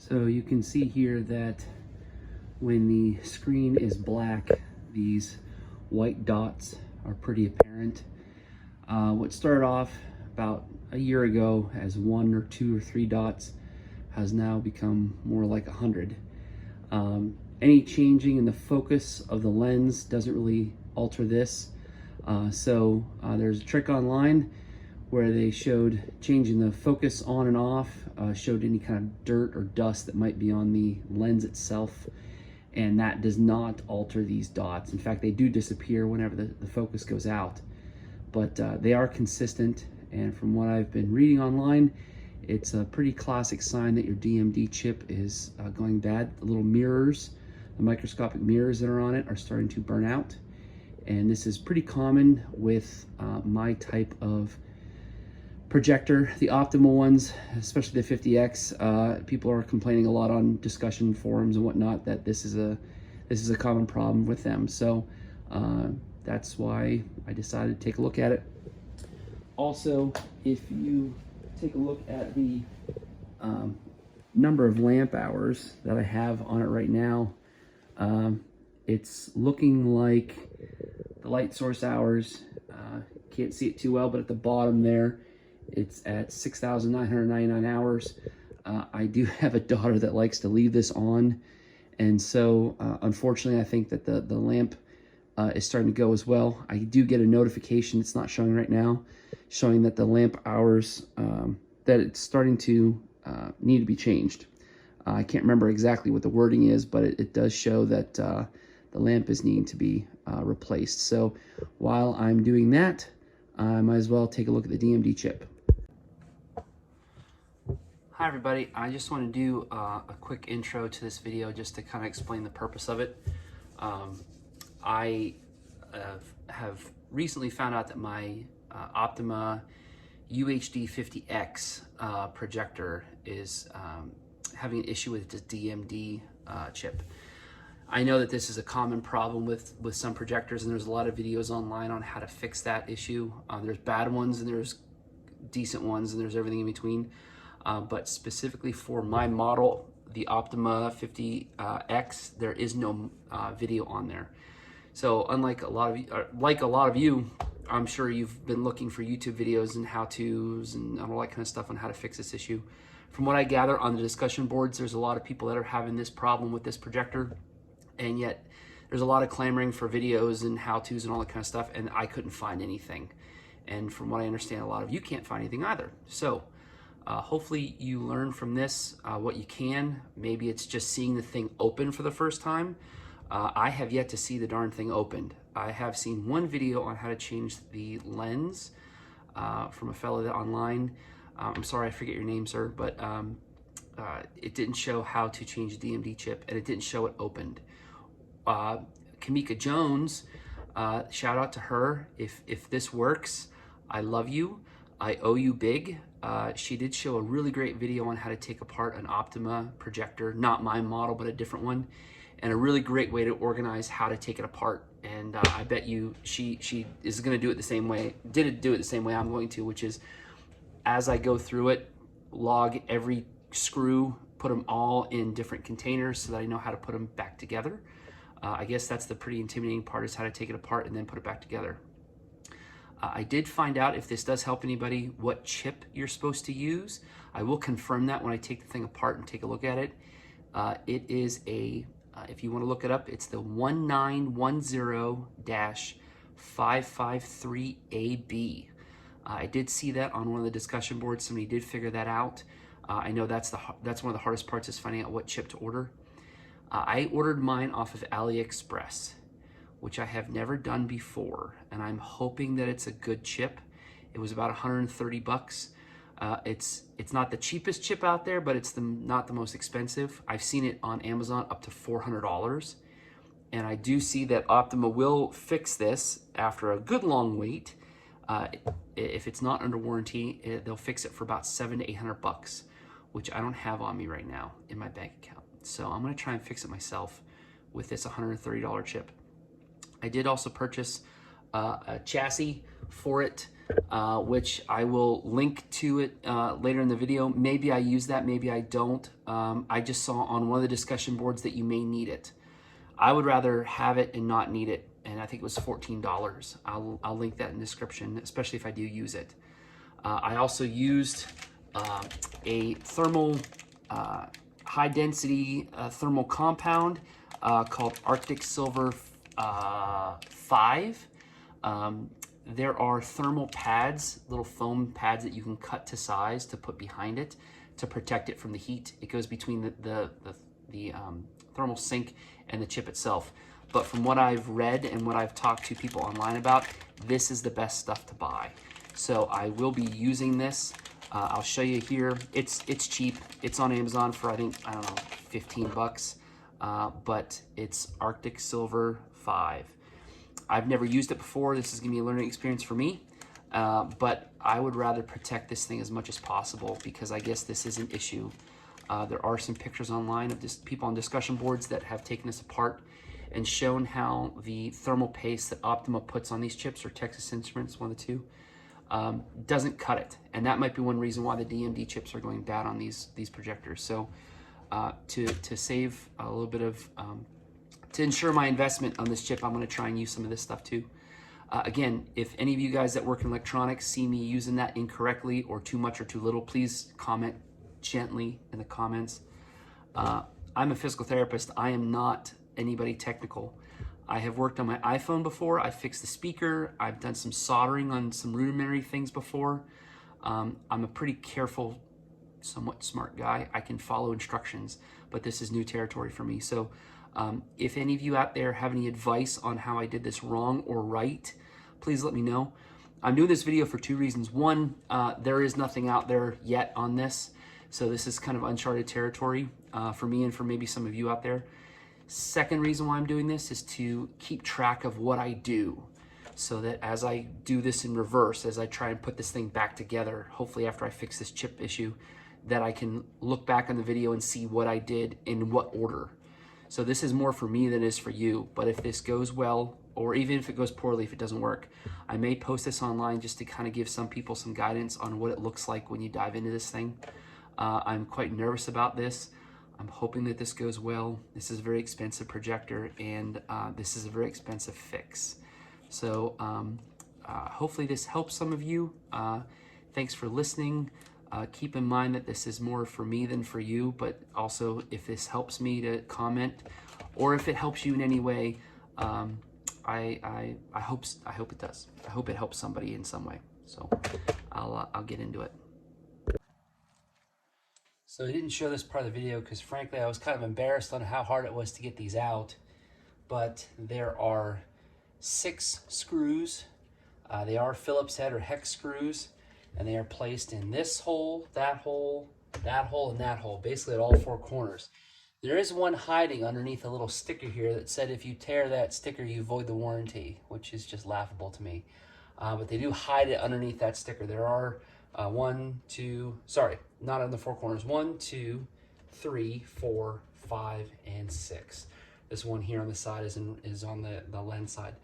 So you can see here that when the screen is black, these white dots are pretty apparent. What started off about a year ago as 1 or 2 or 3 dots has now become more like 100. Any changing in the focus of the lens doesn't really alter this. There's a trick online where they showed changing the focus on and off, showed any kind of dirt or dust that might be on the lens itself, and that does not alter these dots. In fact, they do disappear whenever the focus goes out, but they are consistent, and from what I've been reading online, it's a pretty classic sign that your DMD chip is going bad. The little mirrors, the microscopic mirrors that are on it, are starting to burn out, and this is pretty common with my type of projector, the Optoma ones, especially the 50X. People are complaining a lot on discussion forums and whatnot that this is a common problem with them. So that's why I decided to take a look at it. Also, if you take a look at the number of lamp hours that I have on it right now, it's looking like the light source hours, can't see it too well, but at the bottom there, it's at 6,999 hours. I do have a daughter that likes to leave this on, and so unfortunately I think that the lamp is starting to go as well. I do get a notification, it's not showing right now, showing that the lamp hours, that it's starting to need to be changed. I can't remember exactly what the wording is, but it does show that the lamp is needing to be replaced. So while I'm doing that, I might as well take a look at the DMD chip. Hi everybody, I just want to do a quick intro to this video just to kind of explain the purpose of it. I have recently found out that my Optoma UHD 50X projector is having an issue with the DMD chip. I know that this is a common problem with some projectors, and there's a lot of videos online on how to fix that issue. There's bad ones and there's decent ones and there's everything in between. But specifically for my model, the Optoma 50X, there is no video on there. So unlike a lot of you, I'm sure you've been looking for YouTube videos and how-tos and all that kind of stuff on how to fix this issue. From what I gather on the discussion boards, there's a lot of people that are having this problem with this projector, and yet there's a lot of clamoring for videos and how-tos and all that kind of stuff, and I couldn't find anything. And from what I understand, a lot of you can't find anything either. So hopefully you learn from this what you can. Maybe it's just seeing the thing open for the first time. I have yet to see the darn thing opened. I have seen one video on how to change the lens from a fellow that online. I'm sorry, I forget your name, sir, but it didn't show how to change the DMD chip, and it didn't show it opened. Kamika Jones, shout out to her. If this works, I love you. I owe you big. She did show a really great video on how to take apart an Optoma projector, not my model, but a different one, and a really great way to organize how to take it apart. And I bet you she is going to do it the same way, do it the same way I'm going to, which is as I go through it, log every screw, put them all in different containers so that I know how to put them back together. I guess that's the pretty intimidating part, is how to take it apart and then put it back together. I did find out, if this does help anybody, what chip you're supposed to use. I will confirm that when I take the thing apart and take a look at it. It is a, if you want to look it up, it's the 1910-553AB. I did see that on one of the discussion boards. Somebody did figure that out. I know that's one of the hardest parts, is finding out what chip to order. I ordered mine off of AliExpress, which I have never done before, and I'm hoping that it's a good chip. It was about 130 bucks. It's not the cheapest chip out there, but it's not the most expensive. I've seen it on Amazon up to $400, and I do see that Optoma will fix this after a good long wait. If it's not under warranty, they'll fix it for about $700 to $800, which I don't have on me right now in my bank account. So I'm gonna try and fix it myself with this $130 chip. I did also purchase a chassis for it, which I will link to it later in the video. Maybe I use that, maybe I don't. I just saw on one of the discussion boards that you may need it. I would rather have it and not need it, and I think it was $14. I'll link that in the description, especially if I do use it. I also used a thermal, high density thermal compound called Arctic Silver 5. There are thermal pads, little foam pads that you can cut to size to put behind it to protect it from the heat. It goes between the thermal sink and the chip itself. But from what I've read and what I've talked to people online about, this is the best stuff to buy. So I will be using this. I'll show you here. It's cheap. It's on Amazon for I don't know, 15 bucks. But it's Arctic Silver 5. I've never used it before. This is gonna be a learning experience for me. But I would rather protect this thing as much as possible because I guess this is an issue. There are some pictures online of just people on discussion boards that have taken this apart and shown how the thermal paste that Optoma puts on these chips, or Texas Instruments, one of the two, doesn't cut it. And that might be one reason why the DMD chips are going bad on these projectors. So to save a little bit of, to ensure my investment on this chip, I'm gonna try and use some of this stuff too. Again, if any of you guys that work in electronics see me using that incorrectly or too much or too little, please comment gently in the comments. I'm a physical therapist. I am not anybody technical. I have worked on my iPhone before. I fixed the speaker. I've done some soldering on some rudimentary things before. I'm a pretty careful, somewhat smart guy. I can follow instructions, but this is new territory for me. So if any of you out there have any advice on how I did this wrong or right, please let me know. I'm doing this video for two reasons. One, there is nothing out there yet on this. So this is kind of uncharted territory for me and for maybe some of you out there. Second reason why I'm doing this is to keep track of what I do, so that as I do this in reverse, as I try and put this thing back together, hopefully after I fix this chip issue, that I can look back on the video and see what I did in what order. So this is more for me than it is for you. But if this goes well, or even if it goes poorly, if it doesn't work, I may post this online just to kind of give some people some guidance on what it looks like when you dive into this thing. I'm quite nervous about this. I'm hoping that this goes well. This is a very expensive projector, and this is a very expensive fix. So hopefully this helps some of you. Thanks for listening. Keep in mind that this is more for me than for you, but also if this helps me, to comment, or if it helps you in any way, I hope it does. I hope it helps somebody in some way. So I'll get into it. So I didn't show this part of the video because frankly I was kind of embarrassed on how hard it was to get these out, but there are 6 screws. They are Phillips head or hex screws, and they are placed in this hole, that hole, that hole, and that hole, basically at all 4 corners. There is one hiding underneath a little sticker here that said if you tear that sticker you void the warranty, which is just laughable to me. But they do hide it underneath that sticker. There are 1, 2, sorry, not on the 4 corners. 1, 2, 3, 4, 5, and 6. This one here on the side is on the lens side.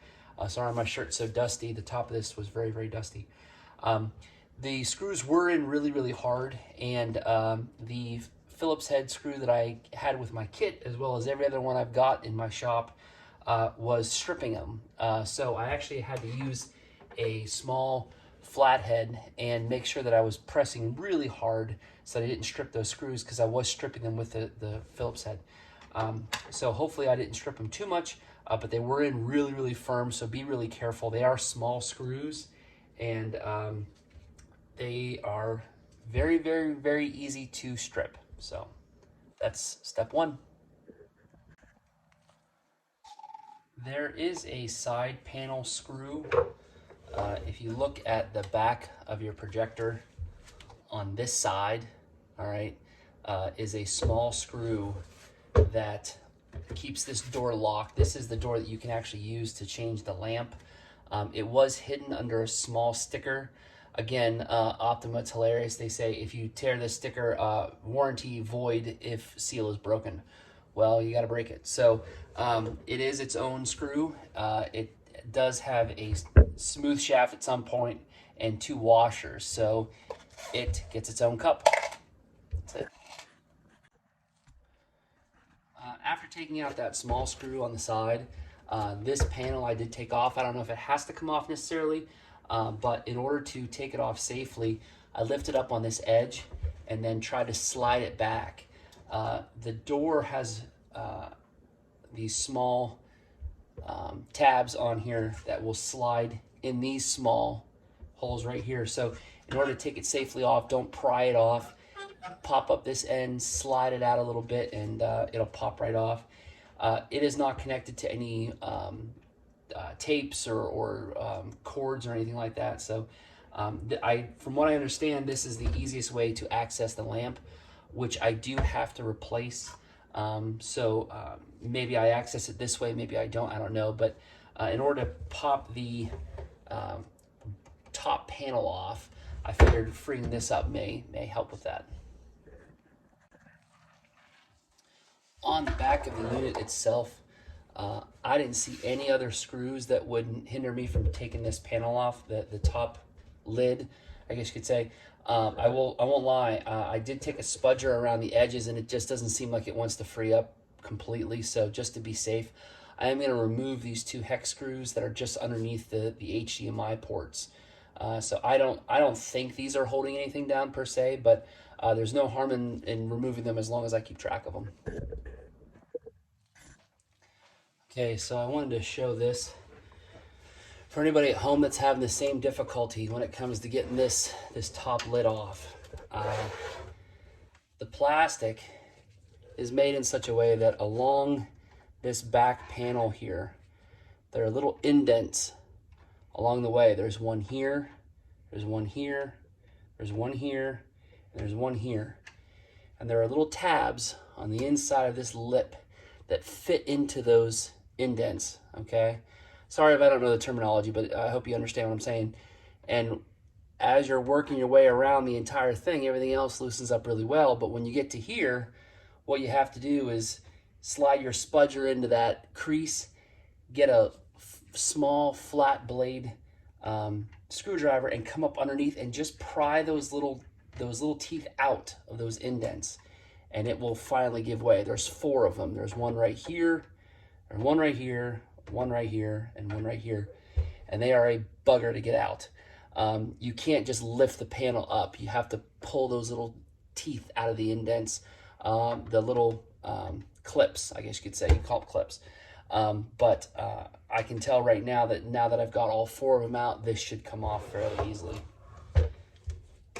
Sorry, my shirt's so dusty. The top of this was very, very dusty. The screws were in really, really hard, and the Phillips head screw that I had with my kit, as well as every other one I've got in my shop, was stripping them. So I actually had to use a small flathead and make sure that I was pressing really hard so that I didn't strip those screws, because I was stripping them with the Phillips head. So hopefully I didn't strip them too much, but they were in really, really firm, so be really careful. They are small screws, and they are very, very, very easy to strip. So that's step 1. There is a side panel screw. If you look at the back of your projector on this side, all right, is a small screw that keeps this door locked. This is the door that you can actually use to change the lamp. It was hidden under a small sticker. Again, Optoma, it's hilarious. They say if you tear this sticker, warranty void if seal is broken. Well, you got to break it. So it is its own screw. It does have a smooth shaft at some point and 2 washers, so it gets its own cup. That's it. After taking out that small screw on the side, this panel I did take off. I don't know if it has to come off necessarily, but in order to take it off safely, I lifted up on this edge and then tried to slide it back. The door has these small tabs on here that will slide in these small holes right here. So in order to take it safely off, don't pry it off. Pop up this end, slide it out a little bit, and it'll pop right off. It is not connected to any tapes or cords or anything like that. So from what I understand, this is the easiest way to access the lamp, which I do have to replace. Maybe I access it this way, maybe I don't know. But in order to pop the top panel off, I figured freeing this up may help with that. On the back of the unit itself, I didn't see any other screws that would hinder me from taking this panel off, the top lid, I guess you could say. I won't lie, I did take a spudger around the edges and it just doesn't seem like it wants to free up completely. So just to be safe, I am going to remove these 2 hex screws that are just underneath the HDMI ports. So I don't think these are holding anything down per se, but there's no harm in removing them as long as I keep track of them. Okay, so I wanted to show this for anybody at home that's having the same difficulty when it comes to getting this top lid off. The plastic is made in such a way that along this back panel here, there are little indents along the way. There's one here, there's one here, there's one here, and there's one here. And there are little tabs on the inside of this lip that fit into those indents, okay? Sorry if I don't know the terminology, but I hope you understand what I'm saying. And as you're working your way around the entire thing, everything else loosens up really well. But when you get to here, what you have to do is slide your spudger into that crease, get a small flat blade screwdriver and come up underneath and just pry those little teeth out of those indents, and it will finally give way. There's 4 of them. There's one right here, there's one right here, one right here, and one right here, and they are a bugger to get out. You can't just lift the panel up. You have to pull those little teeth out of the indents, the little clips, I guess you could say. You call them clips. But I can tell right now that I've got all 4 of them out, this should come off fairly easily.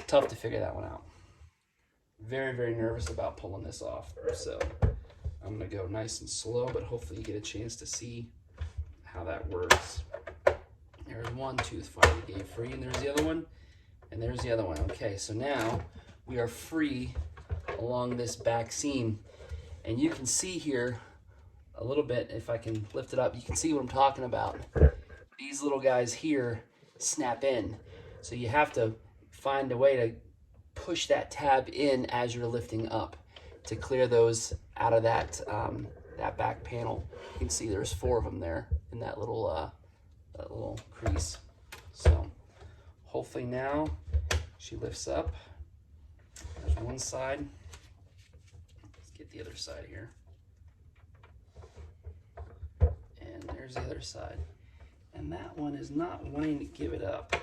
Tough to figure that one out. Very, very nervous about pulling this off. So I'm gonna go nice and slow, but hopefully you get a chance to see how that works. There's one tooth finally gave free, and there's the other one, and there's the other one. Okay, so now we are free along this back seam, and you can see here a little bit, if I can lift it up, you can see what I'm talking about. These little guys here snap in, so you have to find a way to push that tab in as you're lifting up to clear those out of that that back panel. You can see there's 4 of them there in that little crease. So hopefully now she lifts up. There's one side. Let's get the other side here. And there's the other side. And that one is not wanting to give it up.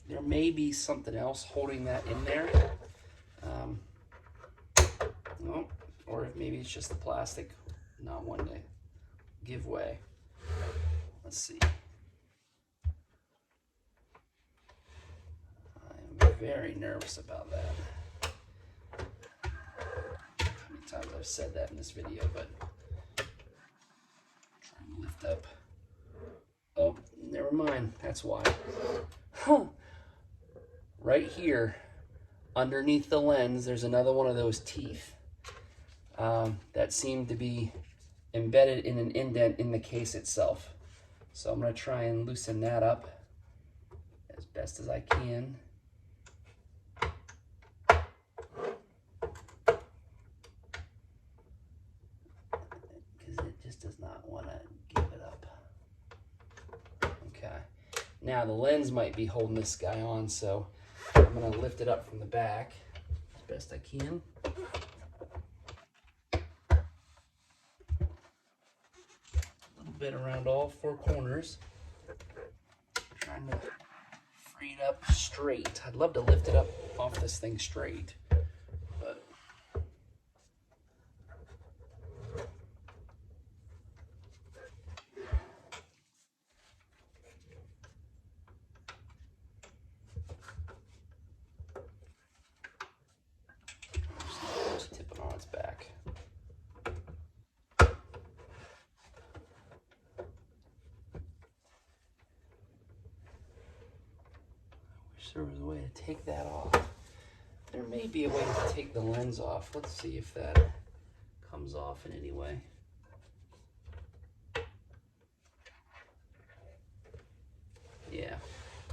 There may be something else holding that in there. No, or if maybe it's just the plastic not wanting to give way. Let's see. I'm very nervous about that. How many times I've said that in this video, but trying to lift up. Oh, never mind. That's why. Huh. Right here, underneath the lens, there's another one of those teeth that seem to be embedded in an indent in the case itself. So I'm going to try and loosen that up as best as I can. Because it just does not want to give it up. Okay. Now the lens might be holding this guy on, so I'm gonna lift it up from the back as best I can. A little bit around all four corners. Trying to free it up straight. I'd love to lift it up off this thing straight, but just tip it on its back. There was a way to take that off. There may be a way to take the lens off. Let's see if that comes off in any way. Yeah,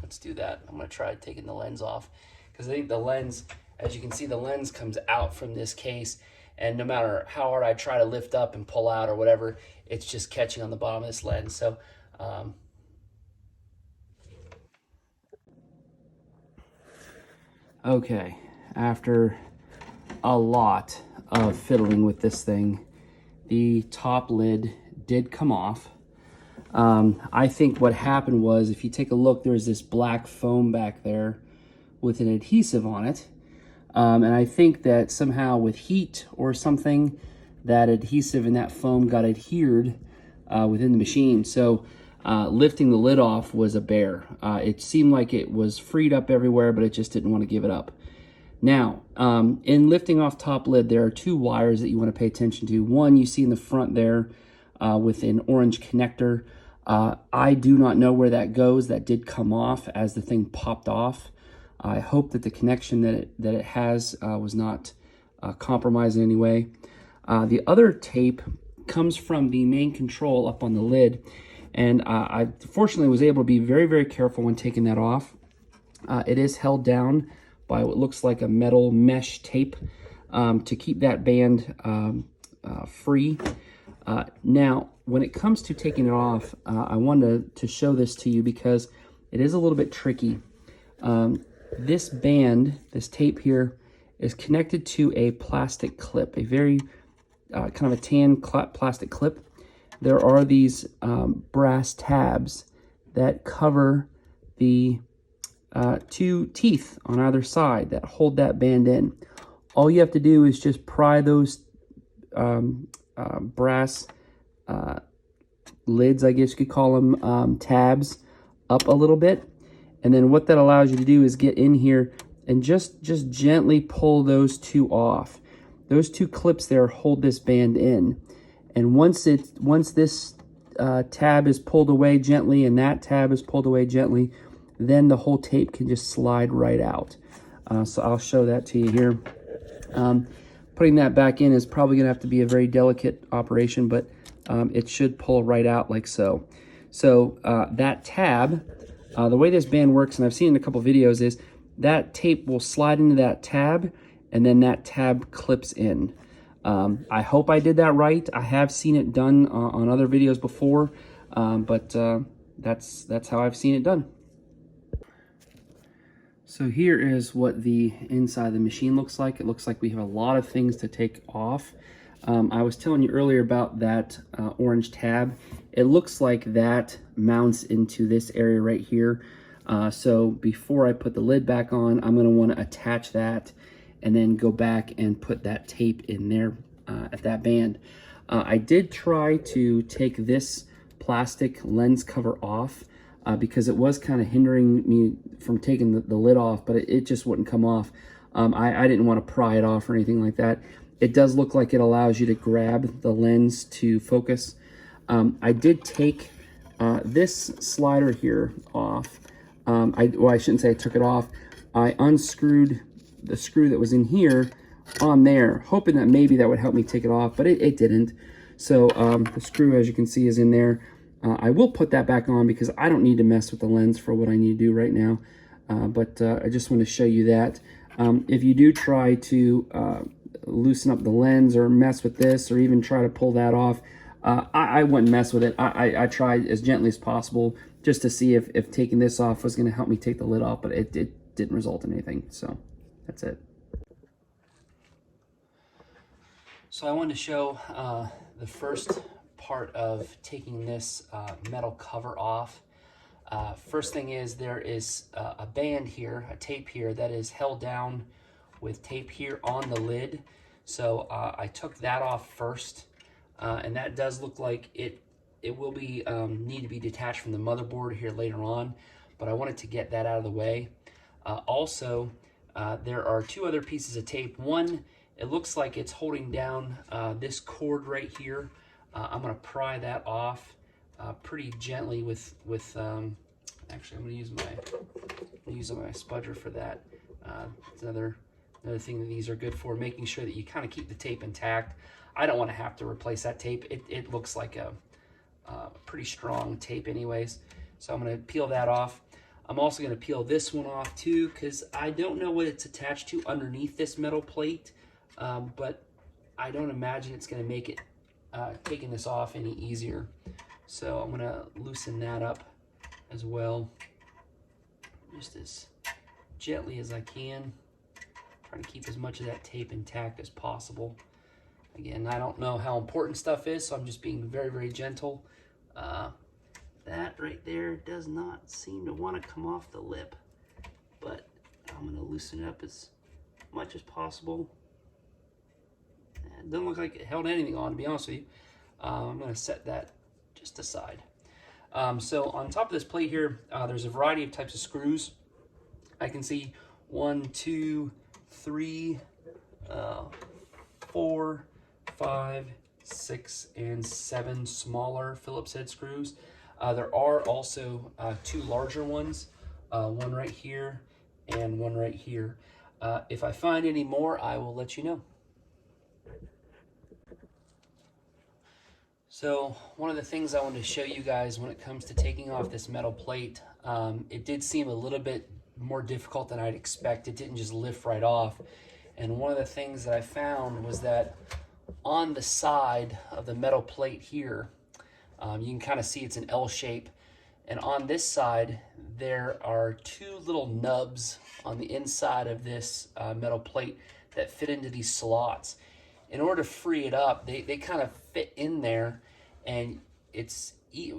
let's do that. I'm gonna try taking the lens off because I think the lens, as you can see, the lens comes out from this case, and no matter how hard I try to lift up and pull out or whatever, it's just catching on the bottom of this lens. So okay, after a lot of fiddling with this thing, the top lid did come off. I think what happened was, if you take a look, there's this black foam back there with an adhesive on it. And I think that somehow with heat or something, that adhesive and that foam got adhered within the machine. So lifting the lid off was a bear. It seemed like it was freed up everywhere, but it just didn't want to give it up. Now, in lifting off top lid, there are two wires that you want to pay attention to. One you see in the front there with an orange connector. I do not know where that goes. That did come off as the thing popped off. I hope that the connection that it has was not compromised in any way. The other tape comes from the main control up on the lid. And I fortunately was able to be very, very careful when taking that off. It is held down by what looks like a metal mesh tape to keep that band free. Now, when it comes to taking it off, I wanted to show this to you because it is a little bit tricky. This band, this tape here, is connected to a plastic clip, a very kind of a tan plastic clip. There are these brass tabs that cover the two teeth on either side that hold that band in. All you have to do is just pry those brass lids, I guess you could call them, tabs, up a little bit. And then what that allows you to do is get in here and just gently pull those two off. Those two clips there hold this band in. And once this tab is pulled away gently and that tab is pulled away gently, then the whole tape can just slide right out. So I'll show that to you here. Putting that back in is probably going to have to be a very delicate operation, but it should pull right out like so. So that tab, the way this band works, and I've seen in a couple videos, is that tape will slide into that tab, and then that tab clips in. I hope I did that right. I have seen it done on other videos before, but that's how I've seen it done. So here is what the inside of the machine looks like. It looks like we have a lot of things to take off. I was telling you earlier about that orange tab. It looks like that mounts into this area right here. So before I put the lid back on, I'm going to want to attach that and then go back and put that tape in there at that band. I did try to take this plastic lens cover off because it was kind of hindering me from taking the lid off, but it just wouldn't come off. I didn't want to pry it off or anything like that. It does look like it allows you to grab the lens to focus. I did take this slider here off. Well, I shouldn't say I took it off. I unscrewed the screw that was in here on there, hoping that maybe that would help me take it off, but it didn't. So the screw, as you can see, is in there. I will put that back on because I don't need to mess with the lens for what I need to do right now. But I just want to show you that. If you do try to loosen up the lens or mess with this or even try to pull that off, I wouldn't mess with it. I tried as gently as possible just to see if taking this off was going to help me take the lid off, but it didn't result in anything, so that's it. So I wanted to show the first part of taking this metal cover off. First thing is there is a band here, a tape here, that is held down with tape here on the lid. So I took that off first, and that does look like it will be need to be detached from the motherboard here later on, but I wanted to get that out of the way. Also, there are two other pieces of tape. One, it looks like it's holding down this cord right here. I'm going to pry that off pretty gently with actually I'm going to use my spudger for that. It's another thing that these are good for, making sure that you kind of keep the tape intact. I don't want to have to replace that tape. It looks like a pretty strong tape anyways. So I'm going to peel that off. I'm also going to peel this one off too, because I don't know what it's attached to underneath this metal plate, but I don't imagine it's going to make it taking this off any easier. So I'm going to loosen that up as well, just as gently as I can. Trying to keep as much of that tape intact as possible. Again, I don't know how important stuff is, so I'm just being very, very gentle. That right there does not seem to want to come off the lip, but I'm going to loosen it up as much as possible. It doesn't look like it held anything on, to be honest with you. I'm going to set that just aside. So on top of this plate here, there's a variety of types of screws. I can see 1, 2, 3, 4, 5, 6, and 7 smaller Phillips head screws. There are also 2 larger ones, one right here and one right here. If I find any more, I will let you know. So one of the things I wanted to show you guys when it comes to taking off this metal plate, it did seem a little bit more difficult than I'd expect. It didn't just lift right off. And one of the things that I found was that on the side of the metal plate here, you can kind of see it's an L shape. And on this side, there are 2 little nubs on the inside of this metal plate that fit into these slots. In order to free it up, they kind of fit in there, and it's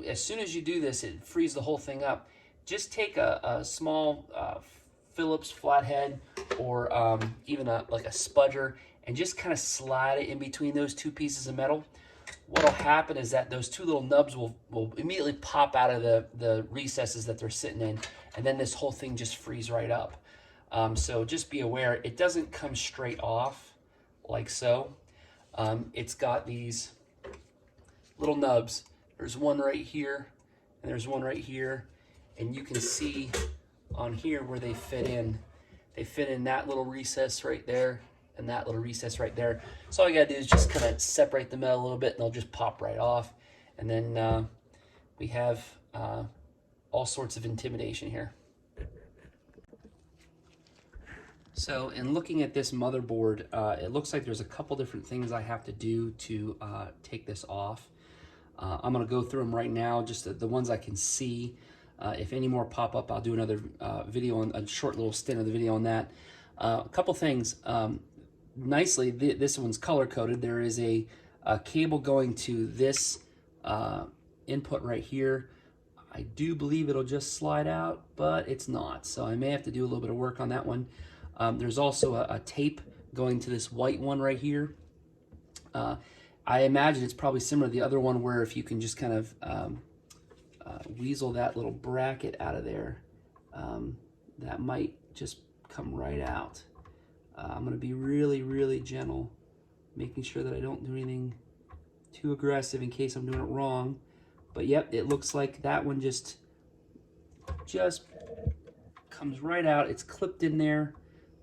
as soon as you do this, it frees the whole thing up. Just take a small Phillips flathead or even like a spudger and just kind of slide it in between those 2 pieces of metal. What will happen is that those 2 little nubs will immediately pop out of the recesses that they're sitting in, and then this whole thing just frees right up. So just be aware, it doesn't come straight off like so. It's got these little nubs. There's one right here, and there's one right here, and you can see on here where they fit in. They fit in that little recess right there and that little recess right there. So all you gotta do is just kind of separate the metal a little bit, and they'll just pop right off. And then we have all sorts of intimidation here. So in looking at this motherboard, it looks like there's a couple different things I have to do to take this off. I'm going to go through them right now, just the ones I can see. If any more pop up, I'll do another video, on a short little stint of the video on that. A couple things. Nicely, this one's color coded. There is a cable going to this input right here. I do believe it'll just slide out, but it's not. So I may have to do a little bit of work on that one. There's also a tape going to this white one right here. I imagine it's probably similar to the other one, where if you can just kind of weasel that little bracket out of there, that might just come right out. I'm going to be really, really gentle, making sure that I don't do anything too aggressive in case I'm doing it wrong. But yep, it looks like that one just comes right out. It's clipped in there.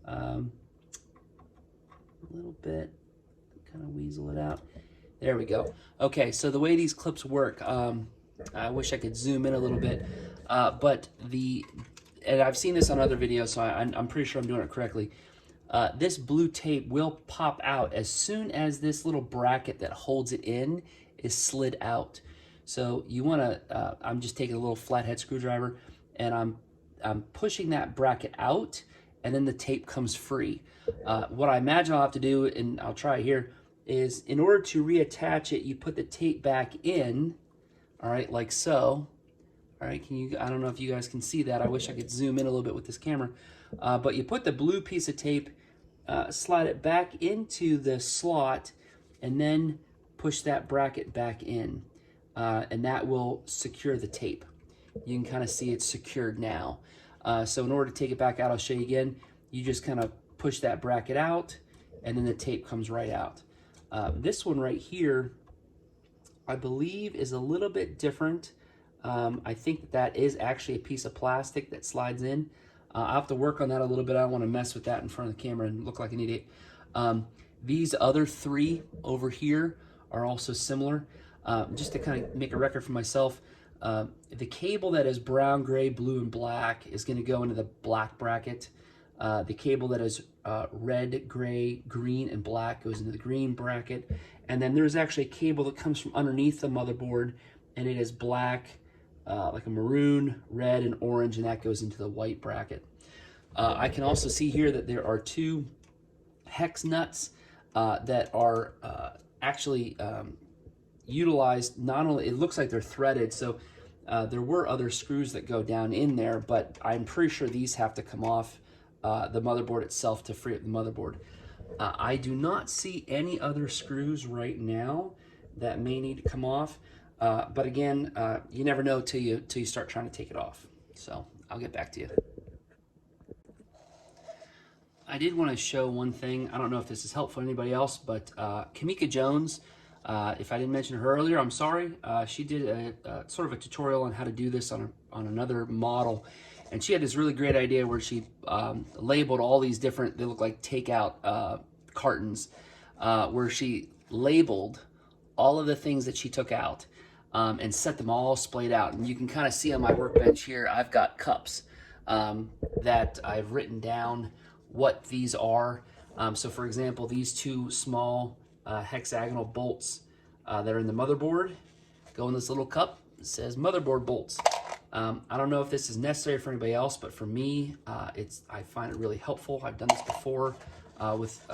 A little bit, kind of weasel it out. There we go. Okay, so the way these clips work, I wish I could zoom in a little bit, and I've seen this on other videos, so I'm pretty sure I'm doing it correctly. This blue tape will pop out as soon as this little bracket that holds it in is slid out. So you want to, I'm just taking a little flathead screwdriver and I'm pushing that bracket out, and then the tape comes free. What I imagine I'll have to do, and I'll try it here, is in order to reattach it, you put the tape back in, all right, like so. All right, I don't know if you guys can see that. I wish I could zoom in a little bit with this camera. But you put the blue piece of tape, slide it back into the slot, and then push that bracket back in. And that will secure the tape. You can kind of see it's secured now. So in order to take it back out, I'll show you again. You just kind of push that bracket out, and then the tape comes right out. This one right here, I believe, is a little bit different. I think that is actually a piece of plastic that slides in. I'll have to work on that a little bit. I don't want to mess with that in front of the camera and look like an idiot. These other three over here are also similar. Just to kind of make a record for myself, the cable that is brown, gray, blue, and black is going to go into the black bracket. The cable that is red, gray, green, and black goes into the green bracket. And then there's actually a cable that comes from underneath the motherboard, and it is black, like a maroon, red, and orange, and that goes into the white bracket. I can also see here that there are two hex nuts that are actually utilized. Not only, it looks like they're threaded, so there were other screws that go down in there, but I'm pretty sure these have to come off the motherboard itself to free up the motherboard. I do not see any other screws right now that may need to come off, but again, you never know till you start trying to take it off. So I'll get back to you. I did want to show one thing. I don't know if this is helpful to anybody else, but Kamika Jones, if I didn't mention her earlier, I'm sorry. She did a sort of a tutorial on how to do this on another model. And she had this really great idea where she labeled all these different, they look like takeout cartons, where she labeled all of the things that she took out and set them all splayed out. And you can kind of see on my workbench here, I've got cups that I've written down what these are. So for example, these two small hexagonal bolts that are in the motherboard go in this little cup. It says motherboard bolts. I don't know if this is necessary for anybody else, but for me, I find it really helpful. I've done this before with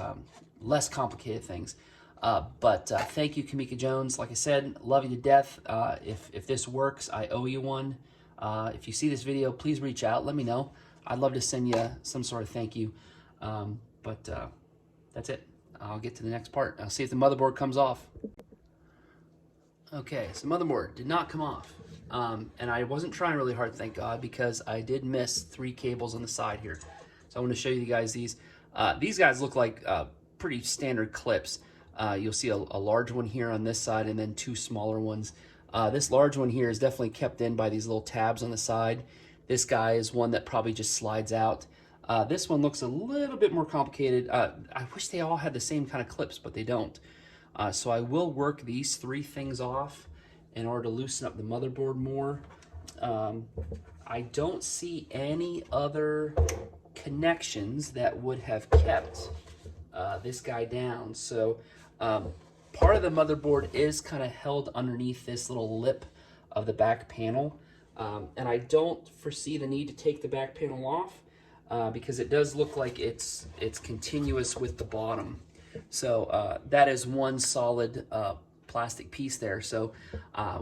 less complicated things. But thank you, Kamika Jones. Like I said, love you to death. If this works, I owe you one. If you see this video, please reach out. Let me know. I'd love to send you some sort of thank you. But that's it. I'll get to the next part. I'll see if the motherboard comes off. Okay, so motherboard did not come off. And I wasn't trying really hard, thank God, because I did miss 3 cables on the side here. So I want to show you guys these. These guys look like pretty standard clips. You'll see a large one here on this side and then 2 smaller ones. This large one here is definitely kept in by these little tabs on the side. This guy is one that probably just slides out. This one looks a little bit more complicated. I wish they all had the same kind of clips, but they don't. So I will work these 3 things off in order to loosen up the motherboard more. I don't see any other connections that would have kept this guy down. So part of the motherboard is kind of held underneath this little lip of the back panel. And I don't foresee the need to take the back panel off because it does look like it's continuous with the bottom. So that is one solid plastic piece there. So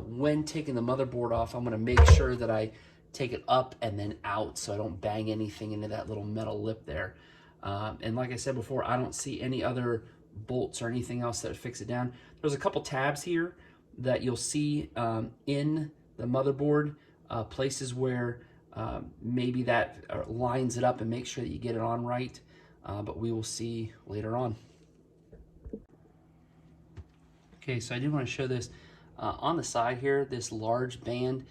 when taking the motherboard off, I'm going to make sure that I take it up and then out so I don't bang anything into that little metal lip there. And like I said before, I don't see any other bolts or anything else that would fix it down. There's a couple tabs here that you'll see in the motherboard, places where maybe that lines it up and make sure that you get it on right, but we will see later on. Okay, so I do want to show this on the side here. This large band,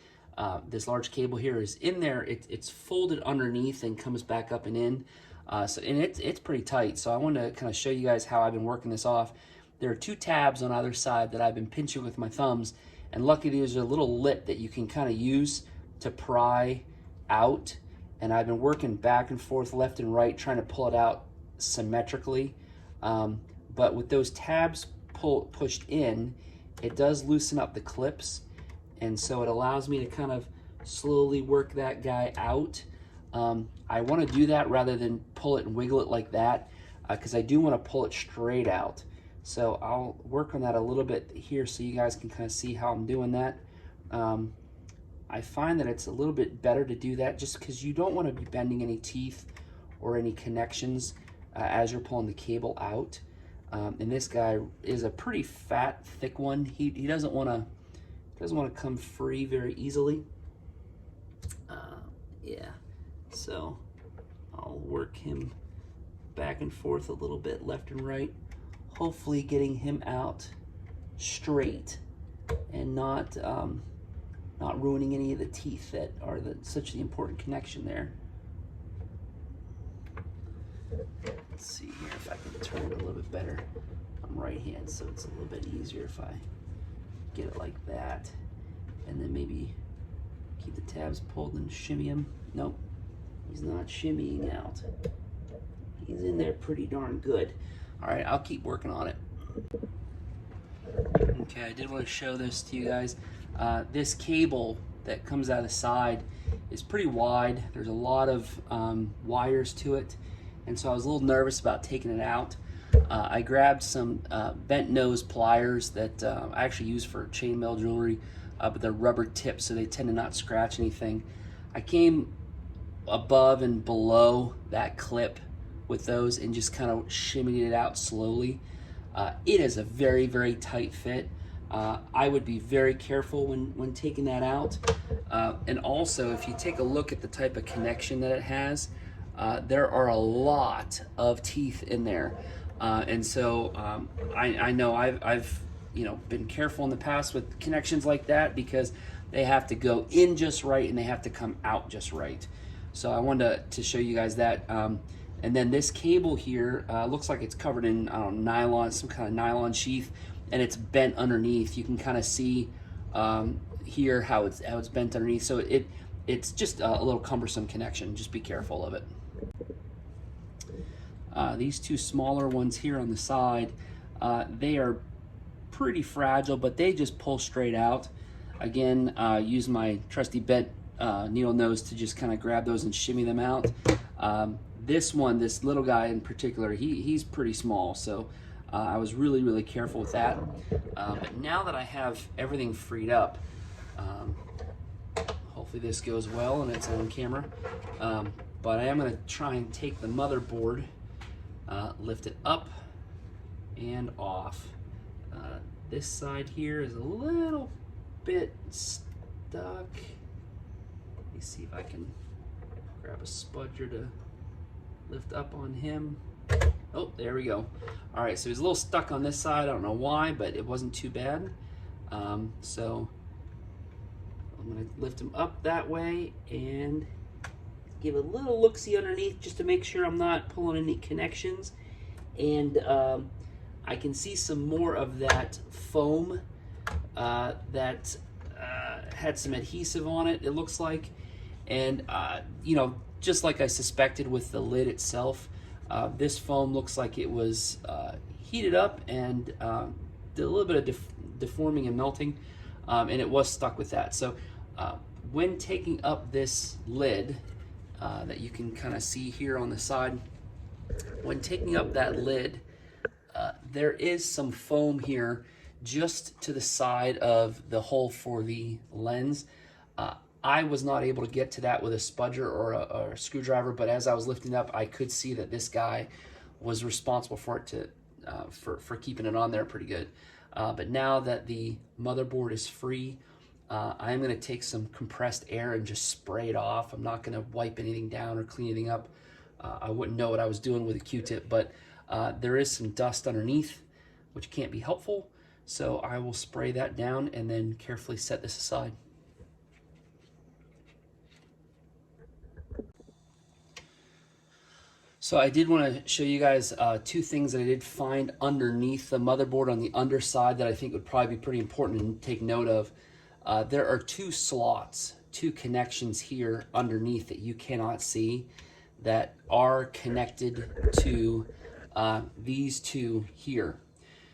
this large cable here is in there. It's folded underneath and comes back up and in. And it's pretty tight. So I want to kind of show you guys how I've been working this off. There are 2 tabs on either side that I've been pinching with my thumbs, and luckily there's a little lip that you can kind of use to pry out. And I've been working back and forth, left and right, trying to pull it out symmetrically. But with those tabs pushed in, it does loosen up the clips, and so it allows me to kind of slowly work that guy out. I want to do that rather than pull it and wiggle it like that, because I do want to pull it straight out. So I'll work on that a little bit here so you guys can kind of see how I'm doing that. I find that it's a little bit better to do that just because you don't want to be bending any teeth or any connections as you're pulling the cable out. And this guy is a pretty fat, thick one. He doesn't want to come free very easily. Yeah, so I'll work him back and forth a little bit, left and right, hopefully getting him out straight and not ruining any of the teeth that are such the important connection there. Let's see here if I can turn it a little bit better. I'm right-handed, so it's a little bit easier if I get it like that. And then maybe keep the tabs pulled and shimmy him. Nope, he's not shimmying out. He's in there pretty darn good. All right, I'll keep working on it. Okay, I did want to show this to you guys. This cable that comes out of the side is pretty wide. There's a lot of wires to it, and so I was a little nervous about taking it out. I grabbed some bent nose pliers that I actually use for chainmail jewelry, but they're rubber tips, so they tend to not scratch anything. I came above and below that clip with those and just kind of shimmied it out slowly. It is a very, very tight fit. I would be very careful when taking that out. And also, if you take a look at the type of connection that it has, there are a lot of teeth in there. And so I know I've been careful in the past with connections like that because they have to go in just right and they have to come out just right. So I wanted to show you guys that. And then this cable here looks like it's covered in, I don't know, nylon, some kind of nylon sheath, and it's bent underneath. You can kind of see here how it's bent underneath. So it's just a little cumbersome connection. Just be careful of it. These two smaller ones here on the side, they are pretty fragile, but they just pull straight out. Again, use my trusty bent needle nose to just kind of grab those and shimmy them out. This one, this little guy in particular, he's pretty small, so I was really, really careful with that. But now that I have everything freed up, hopefully this goes well and it's on camera, but I am going to try and take the motherboard, lift it up and off. This side here is a little bit stuck. Let me see if I can grab a spudger to lift up on him. Oh, there we go. All right, so he's a little stuck on this side. I don't know why, but it wasn't too bad. So I'm gonna lift him up that way and give a little look-see underneath just to make sure I'm not pulling any connections. And I can see some more of that foam that had some adhesive on it, it looks like. And just like I suspected with the lid itself, this foam looks like it was heated up and did a little bit of deforming and melting, and it was stuck with that. So when taking up this lid that you can kind of see here on the side, when taking up that lid, there is some foam here just to the side of the hole for the lens. I was not able to get to that with a spudger or a screwdriver, but as I was lifting up, I could see that this guy was responsible for it for keeping it on there pretty good. But now that the motherboard is free, I'm going to take some compressed air and just spray it off. I'm not going to wipe anything down or clean anything up. I wouldn't know what I was doing with a Q-tip, but there is some dust underneath, which can't be helpful. So I will spray that down and then carefully set this aside. So I did want to show you guys two things that I did find underneath the motherboard on the underside that I think would probably be pretty important to take note of. There are two slots, two connections here underneath that you cannot see that are connected to these two here.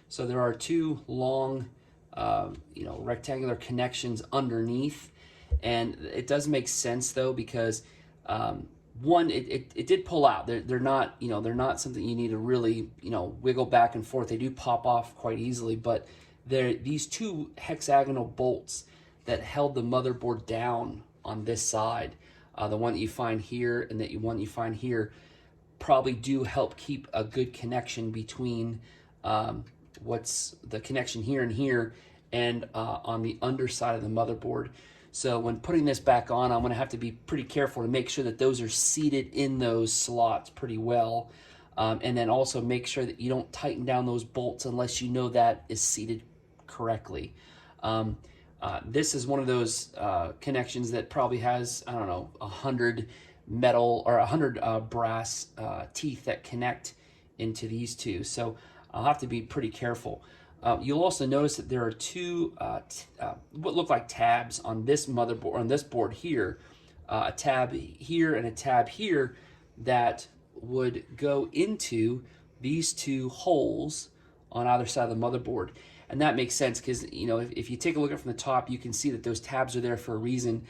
So there are two long you know, rectangular connections underneath. And it does make sense though, because one, it did pull out. They're not, you know, they're not something you need to really, you know, wiggle back and forth. They do pop off quite easily, but these two hexagonal bolts that held the motherboard down on this side, the one that you find here and the one you find here, probably do help keep a good connection between what's the connection here and here, and on the underside of the motherboard. So when putting this back on, I'm going to have to be pretty careful to make sure that those are seated in those slots pretty well. And then also make sure that you don't tighten down those bolts unless you know that is seated correctly. This is one of those connections that probably has, I don't know, 100 metal or 100 brass teeth that connect into these two. So I'll have to be pretty careful. You'll also notice that there are two what look like tabs on this motherboard, on this board here, a tab here and a tab here that would go into these two holes on either side of the motherboard. And that makes sense because, you know, if you take a look at it from the top, you can see that those tabs are there for a reason.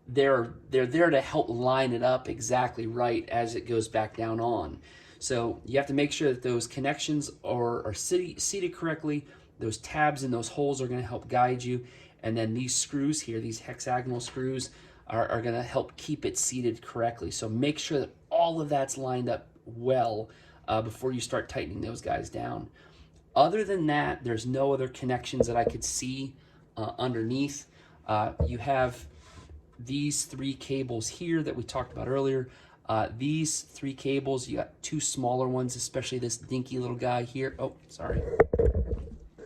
They're there to help line it up exactly right as it goes back down on. So you have to make sure that those connections are seated correctly. Those tabs and those holes are going to help guide you. And then these screws here, these hexagonal screws, are going to help keep it seated correctly. So make sure that all of that's lined up well before you start tightening those guys down. Other than that, there's no other connections that I could see underneath. You have these three cables here that we talked about earlier. These three cables, you got two smaller ones, especially this dinky little guy here. Oh, sorry,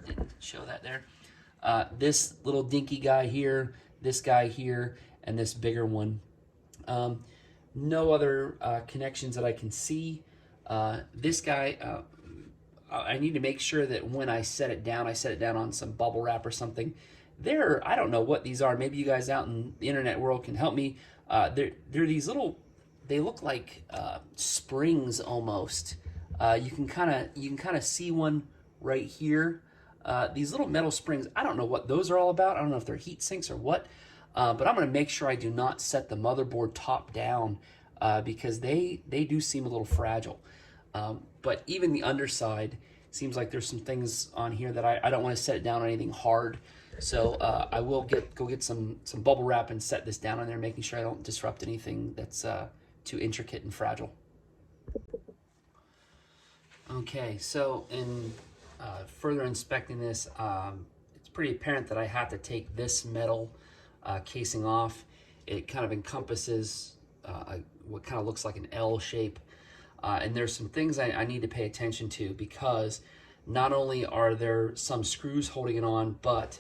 didn't show that there. This little dinky guy here, this guy here, and this bigger one. No other connections that I can see. This guy, I need to make sure that when I set it down on some bubble wrap or something. I don't know what these are. Maybe you guys out in the internet world can help me. They're these little, they look like springs almost. You can kind of see one right here. These little metal springs, I don't know what those are all about. I don't know if they're heat sinks or what, but I'm going to make sure I do not set the motherboard top down because they do seem a little fragile. But even the underside seems like there's some things on here that I don't want to set it down on anything hard. So I will go get some bubble wrap and set this down on there, making sure I don't disrupt anything that's too intricate and fragile. Okay, so in further inspecting this, it's pretty apparent that I have to take this metal casing off. It kind of encompasses what kind of looks like an L shape. And there's some things I need to pay attention to, because not only are there some screws holding it on, but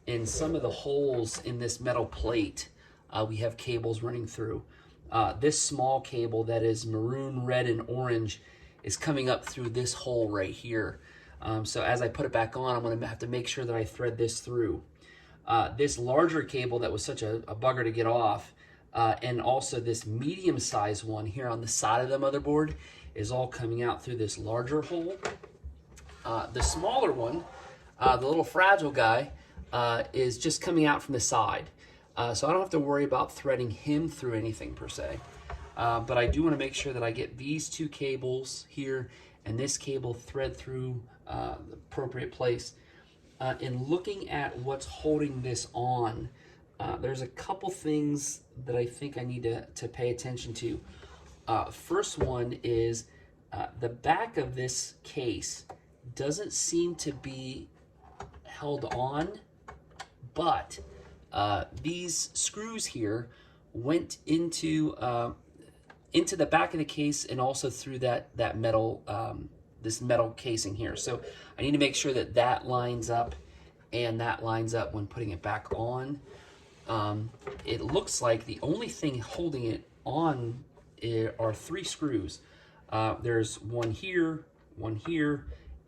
in some of the holes in this metal plate, we have cables running through. This small cable that is maroon, red, and orange is coming up through this hole right here. So as I put it back on, I'm going to have to make sure that I thread this through. This larger cable that was such a bugger to get off, and also this medium-sized one here on the side of the motherboard is all coming out through this larger hole. The smaller one, the little fragile guy, is just coming out from the side. So I don't have to worry about threading him through anything per se. But I do want to make sure that I get these two cables here and this cable thread through the appropriate place. In looking at what's holding this on, there's a couple things that I think I need to pay attention to. First one is the back of this case doesn't seem to be held on, but these screws here went into the back of the case and also through that metal, this metal casing here. So I need to make sure that that lines up and that lines up when putting it back on. It looks like the only thing holding it on are three screws. There's one here,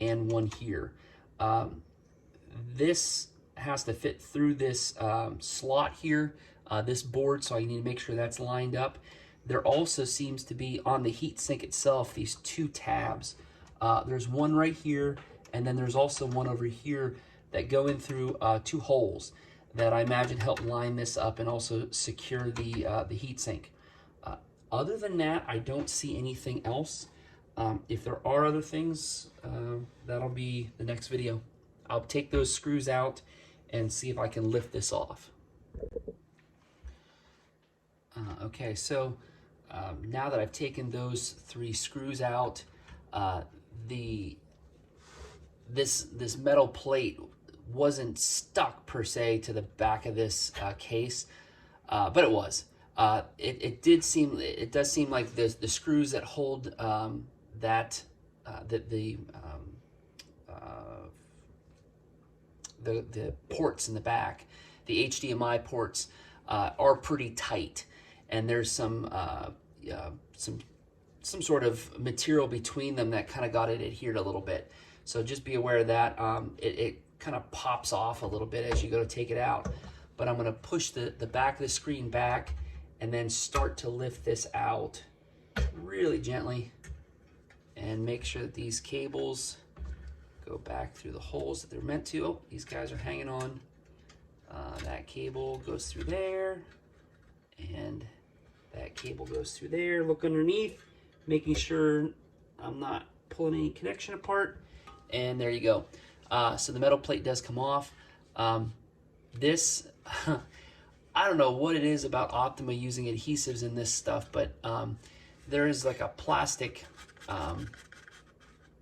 and one here. This has to fit through this slot here, this board, so I need to make sure that's lined up. There also seems to be on the heatsink itself these two tabs. There's one right here, and then there's also one over here that go in through 2 holes that I imagine help line this up and also secure the heatsink. Other than that, I don't see anything else. If there are other things, that'll be the next video. I'll take those screws out and see if I can lift this off. Okay, so now that I've taken those 3 screws out, this metal plate wasn't stuck per se to the back of this case, but it was. It does seem like the screws that hold the ports in the back, the HDMI ports, are pretty tight, and there's some sort of material between them that kind of got it adhered a little bit. So just be aware of that. It kind of pops off a little bit as you go to take it out. But I'm going to push the back of the screen back and then start to lift this out really gently and make sure that these cables go back through the holes that they're meant to. Oh, these guys are hanging on. That cable goes through there, and that cable goes through there. Look underneath, making sure I'm not pulling any connection apart. And there you go. So the metal plate does come off. This, I don't know what it is about Optoma using adhesives in this stuff, but there is like a plastic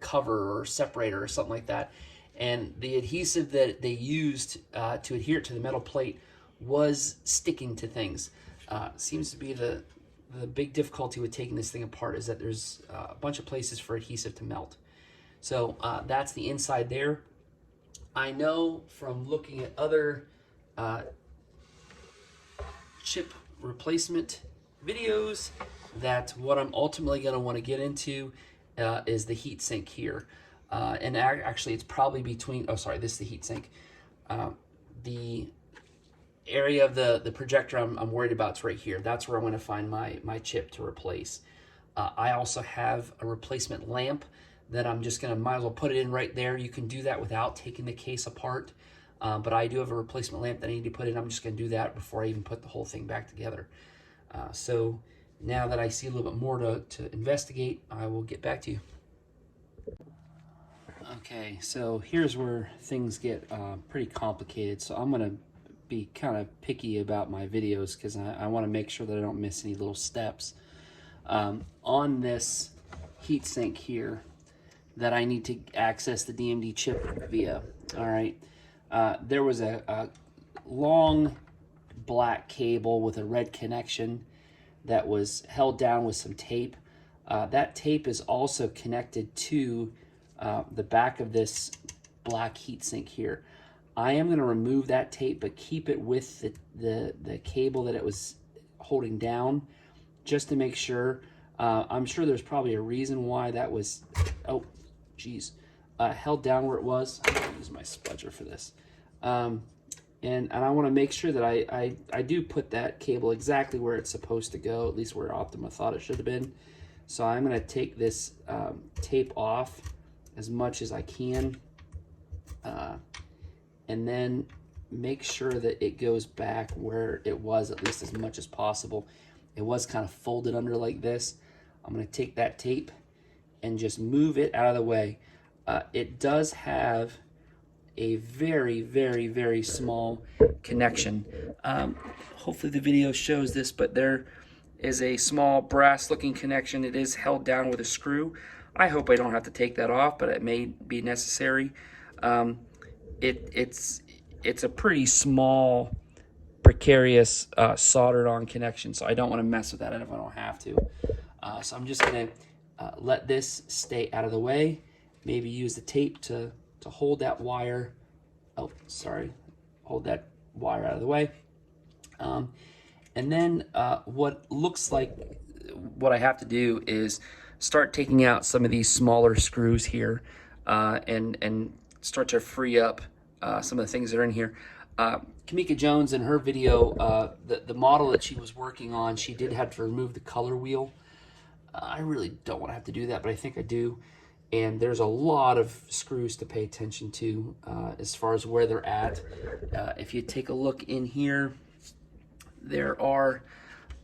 cover or separator or something like that. And the adhesive that they used to adhere to the metal plate was sticking to things. Seems to be the big difficulty with taking this thing apart is that there's a bunch of places for adhesive to melt. So that's the inside there. I know from looking at other chip replacement videos that what I'm ultimately going to want to get into is the heat sink here. And actually it's probably between, oh sorry, this is the heat sink. The area of the projector I'm worried about is right here. That's where I'm going to find my chip to replace. I also have a replacement lamp that I'm just going to might as well put it in right there. You can do that without taking the case apart. But I do have a replacement lamp that I need to put in. I'm just going to do that before I even put the whole thing back together. So now that I see a little bit more to investigate, I will get back to you. Okay, so here's where things get pretty complicated. So I'm going to be kind of picky about my videos because I want to make sure that I don't miss any little steps. On this heatsink here that I need to access the DMD chip via, all right, there was a long black cable with a red connection that was held down with some tape. That tape is also connected to the back of this black heatsink here. I am going to remove that tape, but keep it with the cable that it was holding down, just to make sure. I'm sure there's probably a reason why that was, oh, geez, held down where it was. I'm going to use my spudger for this. And I want to make sure that I do put that cable exactly where it's supposed to go, at least where Optoma thought it should have been. So I'm going to take this tape off as much as I can, and then make sure that it goes back where it was, at least as much as possible. It was kind of folded under like this. I'm going to take that tape and just move it out of the way. It does have a very, very, very small connection. Hopefully the video shows this, but there is a small brass looking connection. It is held down with a screw. I hope I don't have to take that off, but it may be necessary. It's a pretty small, precarious soldered on connection, so I don't want to mess with that if I don't have to. So I'm just going to let this stay out of the way. Maybe use the tape to hold that wire. Oh, sorry. Hold that wire out of the way. And then what looks like what I have to do is start taking out some of these smaller screws here and start to free up some of the things that are in here. Kamika Jones, in her video, the model that she was working on, she did have to remove the color wheel. I really don't want to have to do that, but I think I do. And there's a lot of screws to pay attention to as far as where they're at. If you take a look in here, there are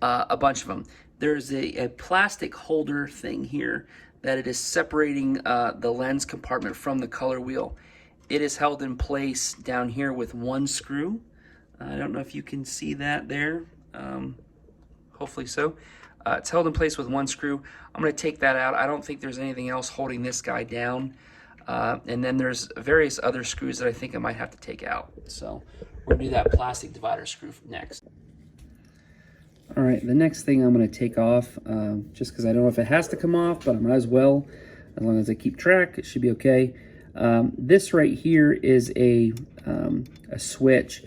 a bunch of them. There's a plastic holder thing here that it is separating the lens compartment from the color wheel. It is held in place down here with one screw. I don't know if you can see that there. Hopefully so. It's held in place with one screw. I'm going to take that out. I don't think there's anything else holding this guy down. And then there's various other screws that I think I might have to take out. So we're going to do that plastic divider screw next. All right, the next thing I'm going to take off, just because I don't know if it has to come off, but I might as well. As long as I keep track, it should be okay. This right here is a switch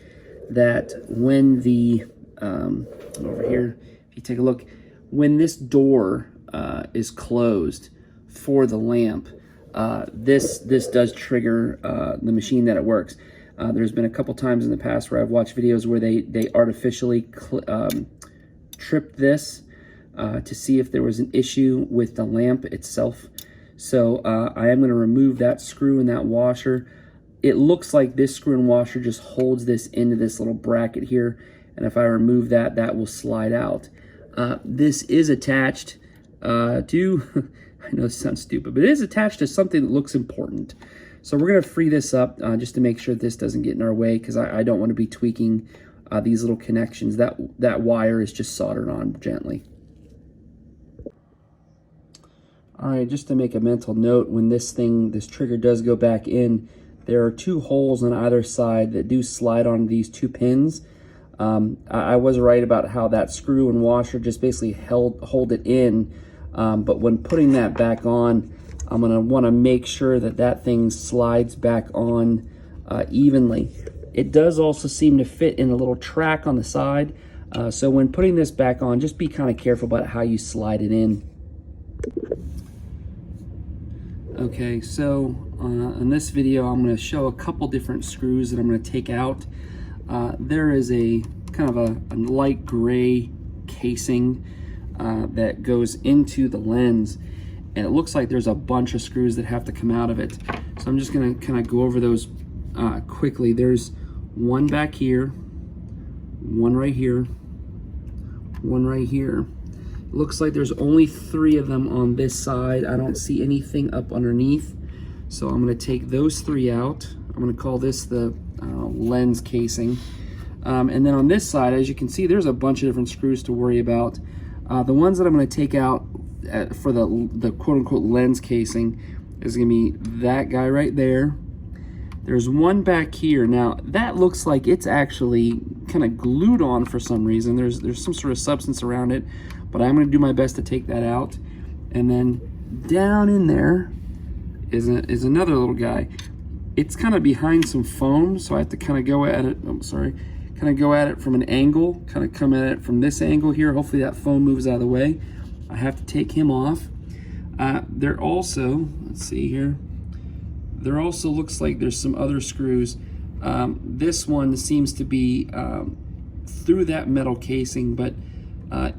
that when the, over here, if you take a look, when this door is closed for the lamp, this does trigger the machine that it works. There's been a couple times in the past where I've watched videos where they artificially tripped this to see if there was an issue with the lamp itself. So I am going to remove that screw and that washer. It looks like this screw and washer just holds this into this little bracket here, and if I remove that, that will slide out. This is attached to, I know this sounds stupid, but it is attached to something that looks important. So we're going to free this up just to make sure this doesn't get in our way, because I don't want to be tweaking these little connections. That wire is just soldered on gently. All right, just to make a mental note, when this trigger does go back in, there are two holes on either side that do slide on these two pins. I was right about how that screw and washer just basically hold it in, but when putting that back on, I'm gonna wanna make sure that that thing slides back on evenly. It does also seem to fit in a little track on the side, so when putting this back on, just be kind of careful about how you slide it in. Okay, so in this video, I'm going to show a couple different screws that I'm going to take out. There is a kind of a light gray casing that goes into the lens, and it looks like there's a bunch of screws that have to come out of it. So I'm just going to kind of go over those quickly. There's one back here, one right here, one right here. Looks like there's only 3 of them on this side. I don't see anything up underneath. So I'm gonna take those 3 out. I'm gonna call this the lens casing. And then on this side, as you can see, there's a bunch of different screws to worry about. The ones that I'm gonna take out for the quote unquote lens casing is gonna be that guy right there. There's one back here. Now that looks like it's actually kind of glued on for some reason. There's some sort of substance around it, but I'm going to do my best to take that out. And then down in there is another little guy. It's kind of behind some foam, so I have to kind of go at it. I'm sorry, kind of go at it from an angle. Kind of come at it from this angle here. Hopefully that foam moves out of the way. I have to take him off. There also, let's see here. There also looks like there's some other screws. This one seems to be through that metal casing, but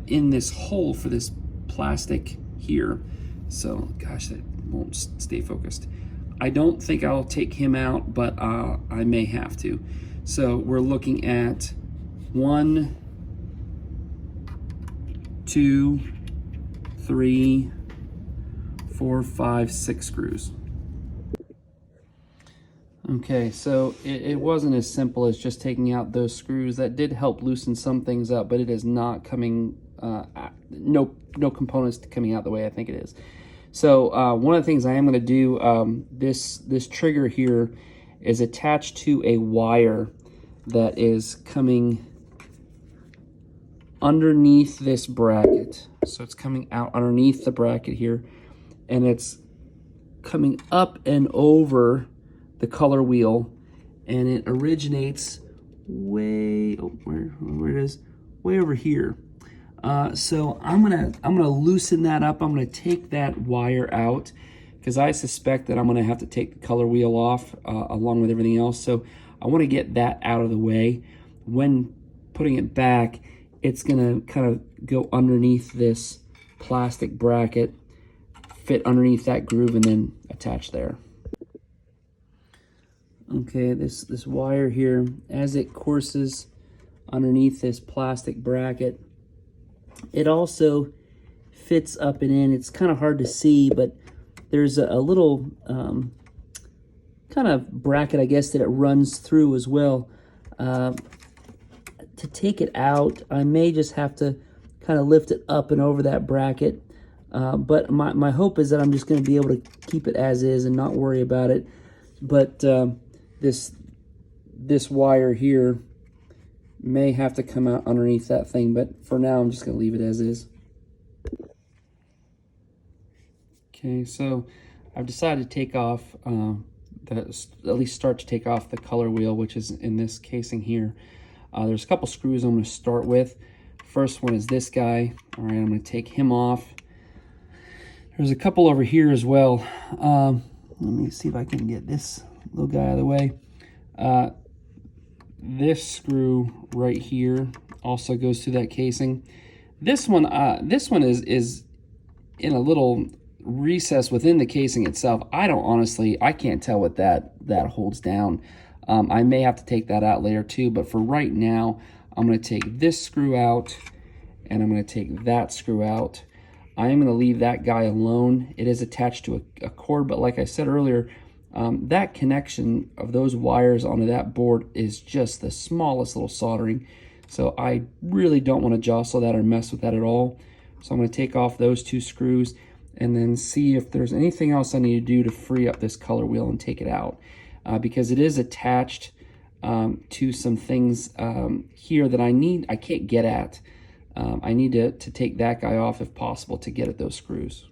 in this hole for this plastic here. So, gosh, that won't stay focused. I don't think I'll take him out, but I may have to. So we're looking at 1, 2, 3, 4, 5, 6 screws. Okay, so it wasn't as simple as just taking out those screws. That did help loosen some things up, but it is not coming, no components coming out the way I think it is. So one of the things I am going to do, this trigger here is attached to a wire that is coming underneath this bracket. So it's coming out underneath the bracket here, and it's coming up and over the color wheel, and it originates way, where it is, way over here. So I'm gonna loosen that up. I'm gonna take that wire out because I suspect that I'm gonna have to take the color wheel off along with everything else. So I want to get that out of the way. When putting it back, it's gonna kind of go underneath this plastic bracket, fit underneath that groove and then attach there. Okay, this wire here, as it courses underneath this plastic bracket, it also fits up and in. It's kind of hard to see, but there's a little kind of bracket, I guess, that it runs through as well. To take it out, I may just have to kind of lift it up and over that bracket. But my hope is that I'm just going to be able to keep it as is and not worry about it. But this wire here may have to come out underneath that thing, but for now I'm just going to leave it as is. Okay, so I've decided to take off, at least start to take off the color wheel, which is in this casing here. There's a couple screws I'm going to start with. First one is this guy. All right, I'm going to take him off. There's a couple over here as well. Let me see if I can get this little guy out of the way. This screw right here also goes through that casing. This one is in a little recess within the casing itself. I can't tell what that holds down. I may have to take that out later too, but for right now, I'm going to take this screw out and I'm going to take that screw out. I am going to leave that guy alone. It is attached to a cord, but like I said earlier, that connection of those wires onto that board is just the smallest little soldering. So I really don't want to jostle that or mess with that at all. So I'm going to take off those two screws and then see if there's anything else I need to do to free up this color wheel and take it out. Because it is attached to some things here that I can't get at. I need to take that guy off if possible to get at those screws.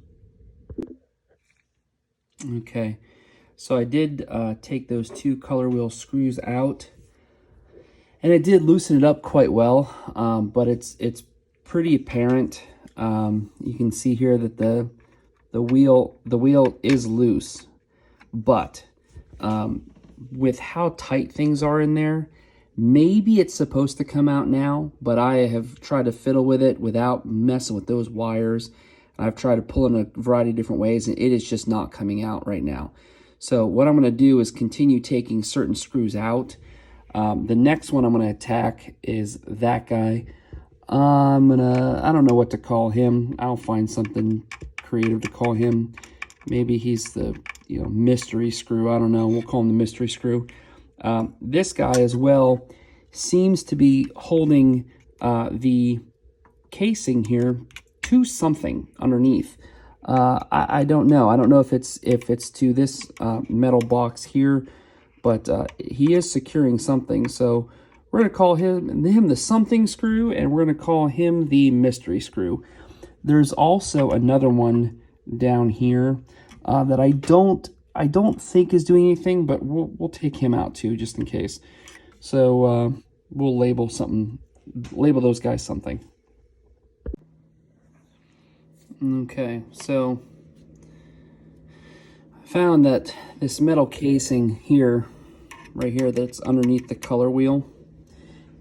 Okay, so I did take those two color wheel screws out, and it did loosen it up quite well, but it's pretty apparent. You can see here that the wheel is loose, but with how tight things are in there, maybe it's supposed to come out now, but I have tried to fiddle with it without messing with those wires. I've tried to pull in a variety of different ways, and it is just not coming out right now. So what I'm going to do is continue taking certain screws out. The next one I'm going to attack is that guy. I don't know what to call him. I'll find something creative to call him. Maybe he's the mystery screw. I don't know. We'll call him the mystery screw. This guy as well seems to be holding the casing here to something underneath. I don't know. I don't know if it's to this metal box here, but he is securing something. So we're going to call him the something screw, and we're going to call him the mystery screw. There's also another one down here that I don't think is doing anything, but we'll take him out too, just in case. So we'll label those guys something. Okay, so I found that this metal casing here, right here, that's underneath the color wheel,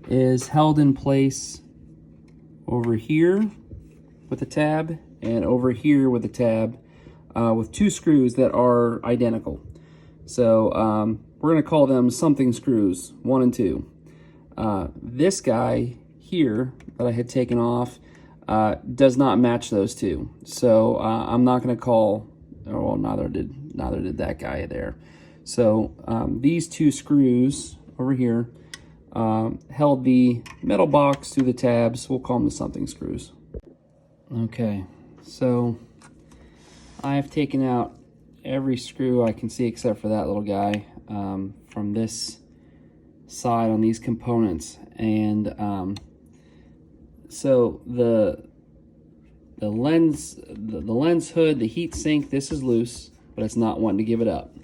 is held in place over here with a tab and over here with a tab, with two screws that are identical. So we're going to call them something screws 1 and 2. This guy here that I had taken off does not match those two. So I'm not going to call, well, neither did that guy there. So these two screws over here held the metal box through the tabs. We'll call them the something screws. Okay, so I've taken out every screw I can see except for that little guy from this side on these components, and so the lens hood, the heat sink, this is loose, but it's not wanting to give it up.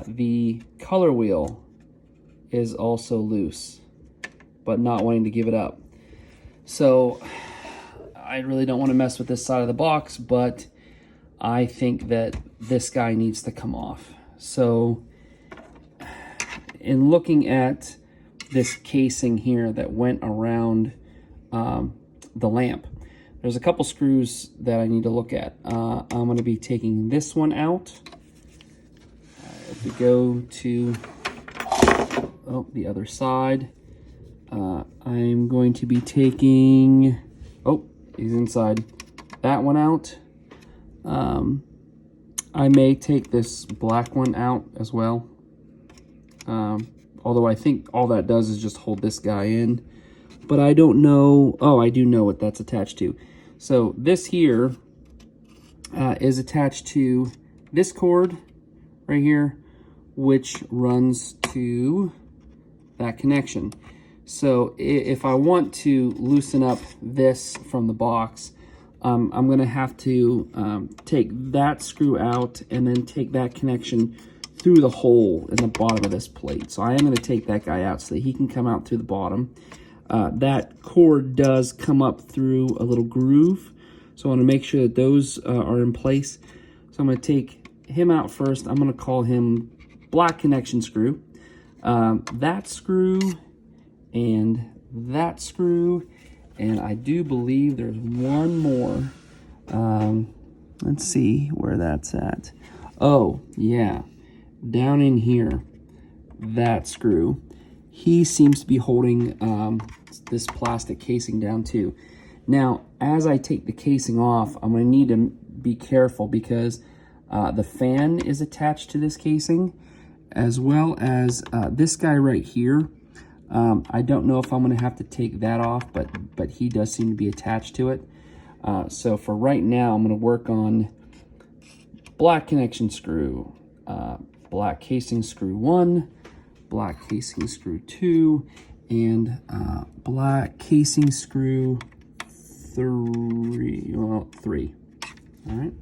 The color wheel is also loose, but not wanting to give it up. So I really don't want to mess with this side of the box, but I think that this guy needs to come off. So in looking at this casing here that went around the lamp, there's a couple screws that I need to look at. I'm going to be taking this one out. If we go to the other side, I'm going to be taking, he's inside, that one out. I may take this black one out as well. Although I think all that does is just hold this guy in. But I don't know. Oh, I do know what that's attached to. So this here is attached to this cord right here, which runs to that connection. So if I want to loosen up this from the box, I'm going to have to take that screw out and then take that connection through the hole in the bottom of this plate. So I am going to take that guy out so that he can come out through the bottom. That cord does come up through a little groove, so I want to make sure that those are in place. So I'm going to take him out first. I'm going to call him black connection screw. That screw and that screw, and I do believe there's one more. Let's see where that's at. Oh, yeah, down in here, that screw. He seems to be holding this plastic casing down too. Now, as I take the casing off, I'm going to need to be careful because the fan is attached to this casing, as well as this guy right here. I don't know if I'm going to have to take that off, but he does seem to be attached to it. So for right now, I'm going to work on black connection screw, black casing screw 1, black casing screw 2, and black casing screw 3. Well, 3. All right.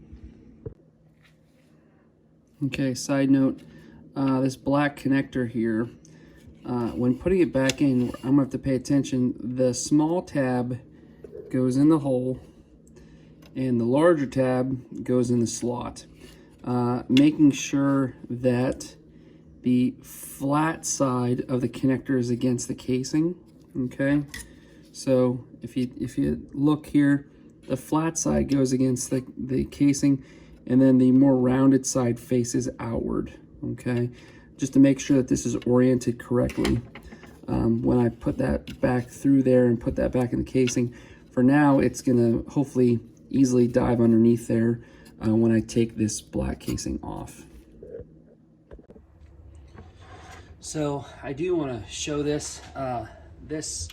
Okay, side note, this black connector here, when putting it back in, I'm going to have to pay attention. The small tab goes in the hole, and the larger tab goes in the slot. Making sure that the flat side of the connector is against the casing, okay? So if you look here, the flat side goes against the casing, and then the more rounded side faces outward, okay? Just to make sure that this is oriented correctly. When I put that back through there and put that back in the casing, for now it's gonna hopefully easily dive underneath there when I take this black casing off. So I do want to show this this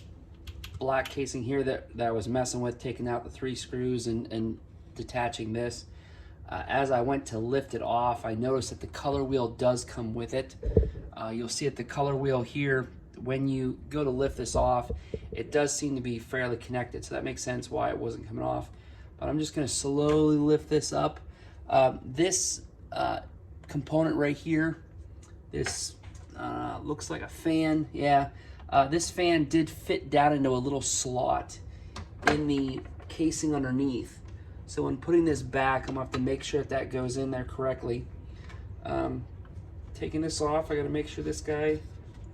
black casing here that I was messing with, taking out the 3 screws and detaching this. As I went to lift it off, I noticed that the color wheel does come with it. You'll see at the color wheel here, when you go to lift this off, it does seem to be fairly connected, so that makes sense why it wasn't coming off. But I'm just going to slowly lift this up. This component right here, this looks like a fan. Yeah, this fan did fit down into a little slot in the casing underneath. So when putting this back, I'm going to have to make sure that goes in there correctly. Taking this off, I got to make sure this guy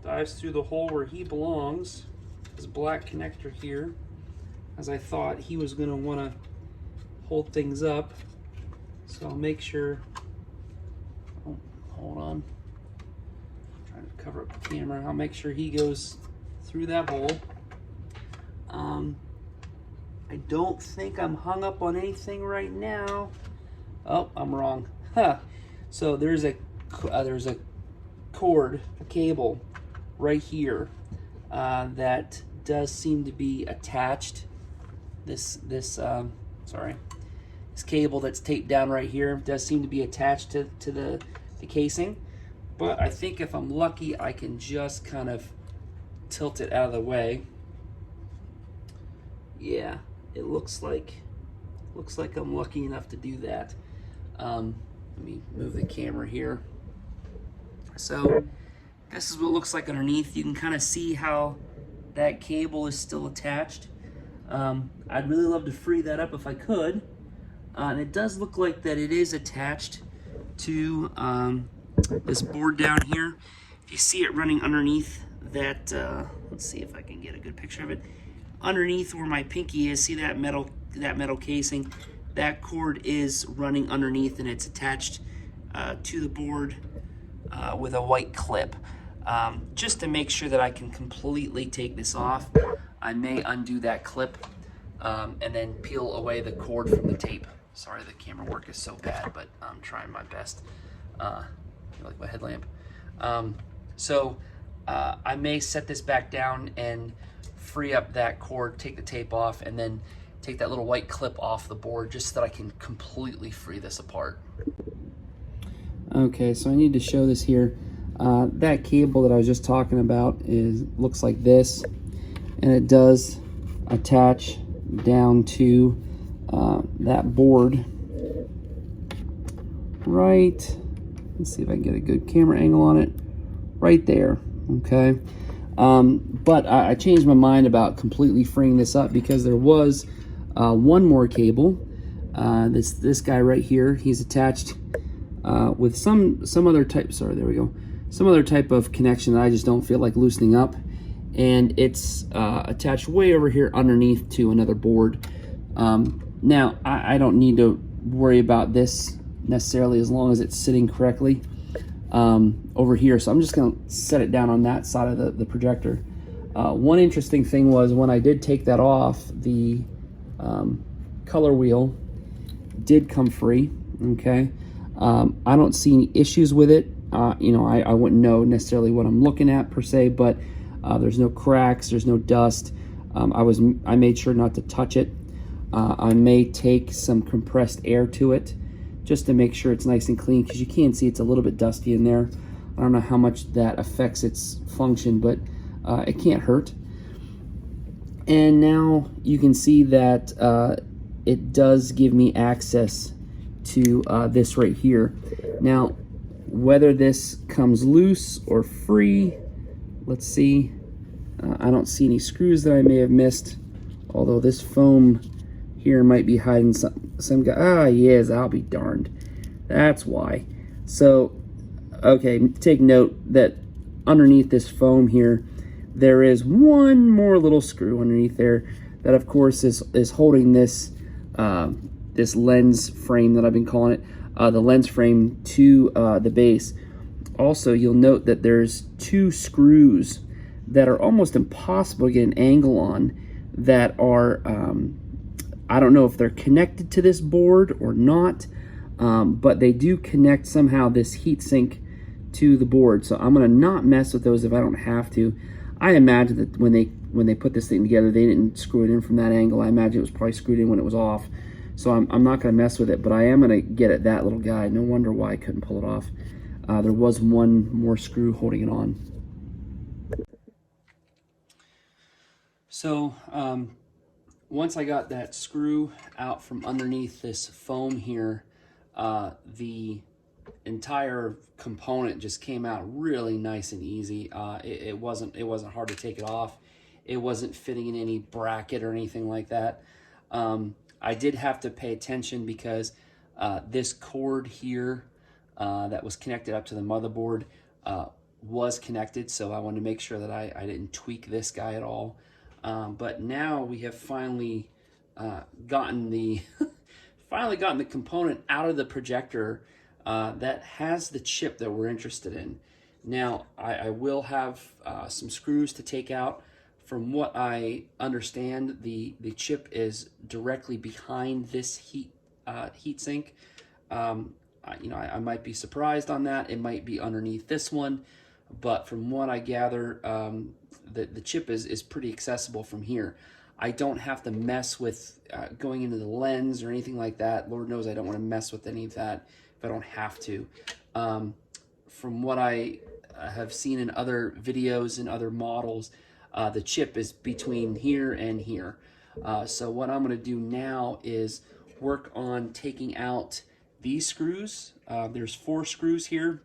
dives through the hole where he belongs. This black connector here, as I thought he was going to want to hold things up. So I'll make sure, oh, hold on, I'm trying to cover up the camera. I'll make sure he goes through that hole. I don't think I'm hung up on anything right now. Oh, I'm wrong. Huh. So there's a cord, a cable right here that does seem to be attached. This cable that's taped down right here does seem to be attached to the casing. But I think if I'm lucky, I can just kind of tilt it out of the way. Yeah, it looks like I'm lucky enough to do that. Let me move the camera here. So this is what it looks like underneath. You can kind of see how that cable is still attached. I'd really love to free that up if I could. And it does look like that it is attached to this board down here. If you see it running underneath that, let's see if I can get a good picture of it. Underneath where my pinky is, see that metal that metal casing. That cord is running underneath, and it's attached to the board with a white clip. Just to make sure that I can completely take this off, I may undo that clip and then peel away the cord from the tape. Sorry, the camera work is so bad, but I'm trying my best. Like my headlamp. I may set this back down and free up that cord, take the tape off, and then take that little white clip off the board just so that I can completely free this apart. Okay, so I need to show this here. That cable that I was just talking about looks like this, and it does attach down to that board right. Let's see if I can get a good camera angle on it. Right there, okay? But I changed my mind about completely freeing this up because there was one more cable. This guy right here, he's attached with some other type, sorry, there we go. Some other type of connection that I just don't feel like loosening up. And it's attached way over here underneath to another board. Now, I don't need to worry about this necessarily as long as it's sitting correctly over here. So I'm just going to set it down on that side of the projector. One interesting thing was when I did take that off, the color wheel did come free, okay? I don't see any issues with it. You know, I wouldn't know necessarily what I'm looking at per se, but there's no cracks, there's no dust. I made sure not to touch it. I may take some compressed air to it just to make sure it's nice and clean, because you can see it's a little bit dusty in there. I don't know how much that affects its function, but it can't hurt. And now you can see that it does give me access to this right here. Now, whether this comes loose or free, let's see. I don't see any screws that I may have missed, although this foam here might be hiding some guy. Ah, yes, I'll be darned. That's why. So, okay, take note that underneath this foam here, there is one more little screw underneath there that, of course, is holding this this lens frame that I've been calling it, the lens frame to the base. Also, you'll note that there's two screws that are almost impossible to get an angle on that are, I don't know if they're connected to this board or not, but they do connect somehow this heatsink to the board. So I'm gonna not mess with those if I don't have to. I imagine that when they put this thing together, they didn't screw it in from that angle. I imagine it was probably screwed in when it was off. So I'm not gonna mess with it, but I am gonna get at that little guy. No wonder why I couldn't pull it off. There was one more screw holding it on. So once I got that screw out from underneath this foam here, the entire component just came out really nice and easy. It wasn't hard to take it off. It wasn't fitting in any bracket or anything like that. I did have to pay attention because this cord here that was connected up to the motherboard was connected, so I wanted to make sure that I didn't tweak this guy at all. But now we have finally gotten the gotten the component out of the projector that has the chip that we're interested in. Now I will have some screws to take out. From what I understand, the chip is directly behind this heat sink. You know, I might be surprised on that. It might be underneath this one, but from what I gather, the chip is pretty accessible from here. I don't have to mess with going into the lens or anything like that. Lord knows I don't want to mess with any of that if I don't have to. From what I have seen in other videos and other models, the chip is between here and here. So what I'm going to do now is work on taking out these screws. There's 4 screws here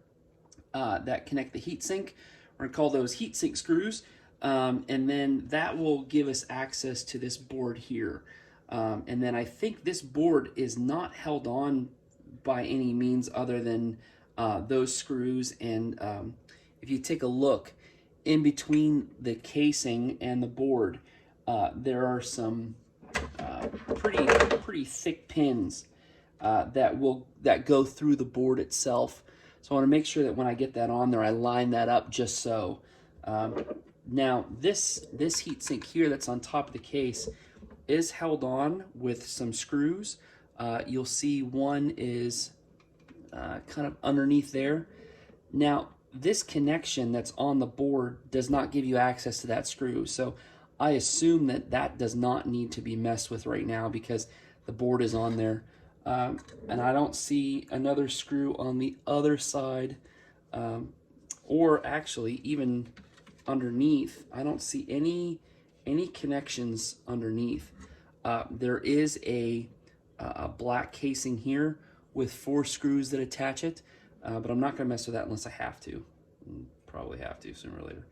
that connect the heatsink. We're going to call those heatsink screws. And then that will give us access to this board here. And then I think this board is not held on by any means other than those screws. And if you take a look in between the casing and the board, there are some pretty thick pins that go through the board itself. So I want to make sure that when I get that on there, I line that up just so. Now this heatsink here that's on top of the case is held on with some screws. You'll see one is kind of underneath there. Now this connection that's on the board does not give you access to that screw, so I assume that that does not need to be messed with right now because the board is on there. And I don't see another screw on the other side, or actually even underneath. I don't see any connections underneath. There is a black casing here with 4 screws that attach it, but I'm not going to mess with that unless I have to. Probably have to sooner or later.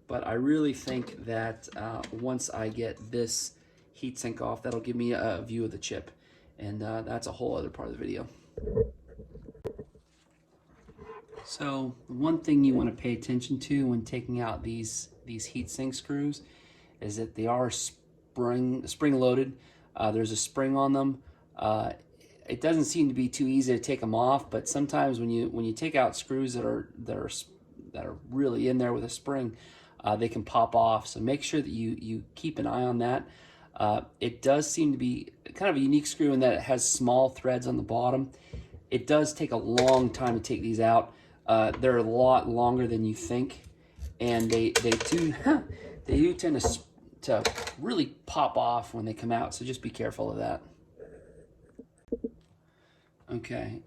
But I really think that once I get this heatsink off, that'll give me a view of the chip. And that's a whole other part of the video. So one thing you want to pay attention to when taking out these heatsink screws is that they are spring loaded. There's a spring on them. It doesn't seem to be too easy to take them off, but sometimes when you take out screws that are really in there with a spring, they can pop off. So make sure that you keep an eye on that. It does seem to be kind of a unique screw in that it has small threads on the bottom. It does take a long time to take these out. They're a lot longer than you think, and they do tend to really pop off when they come out. So just be careful of that. Okay,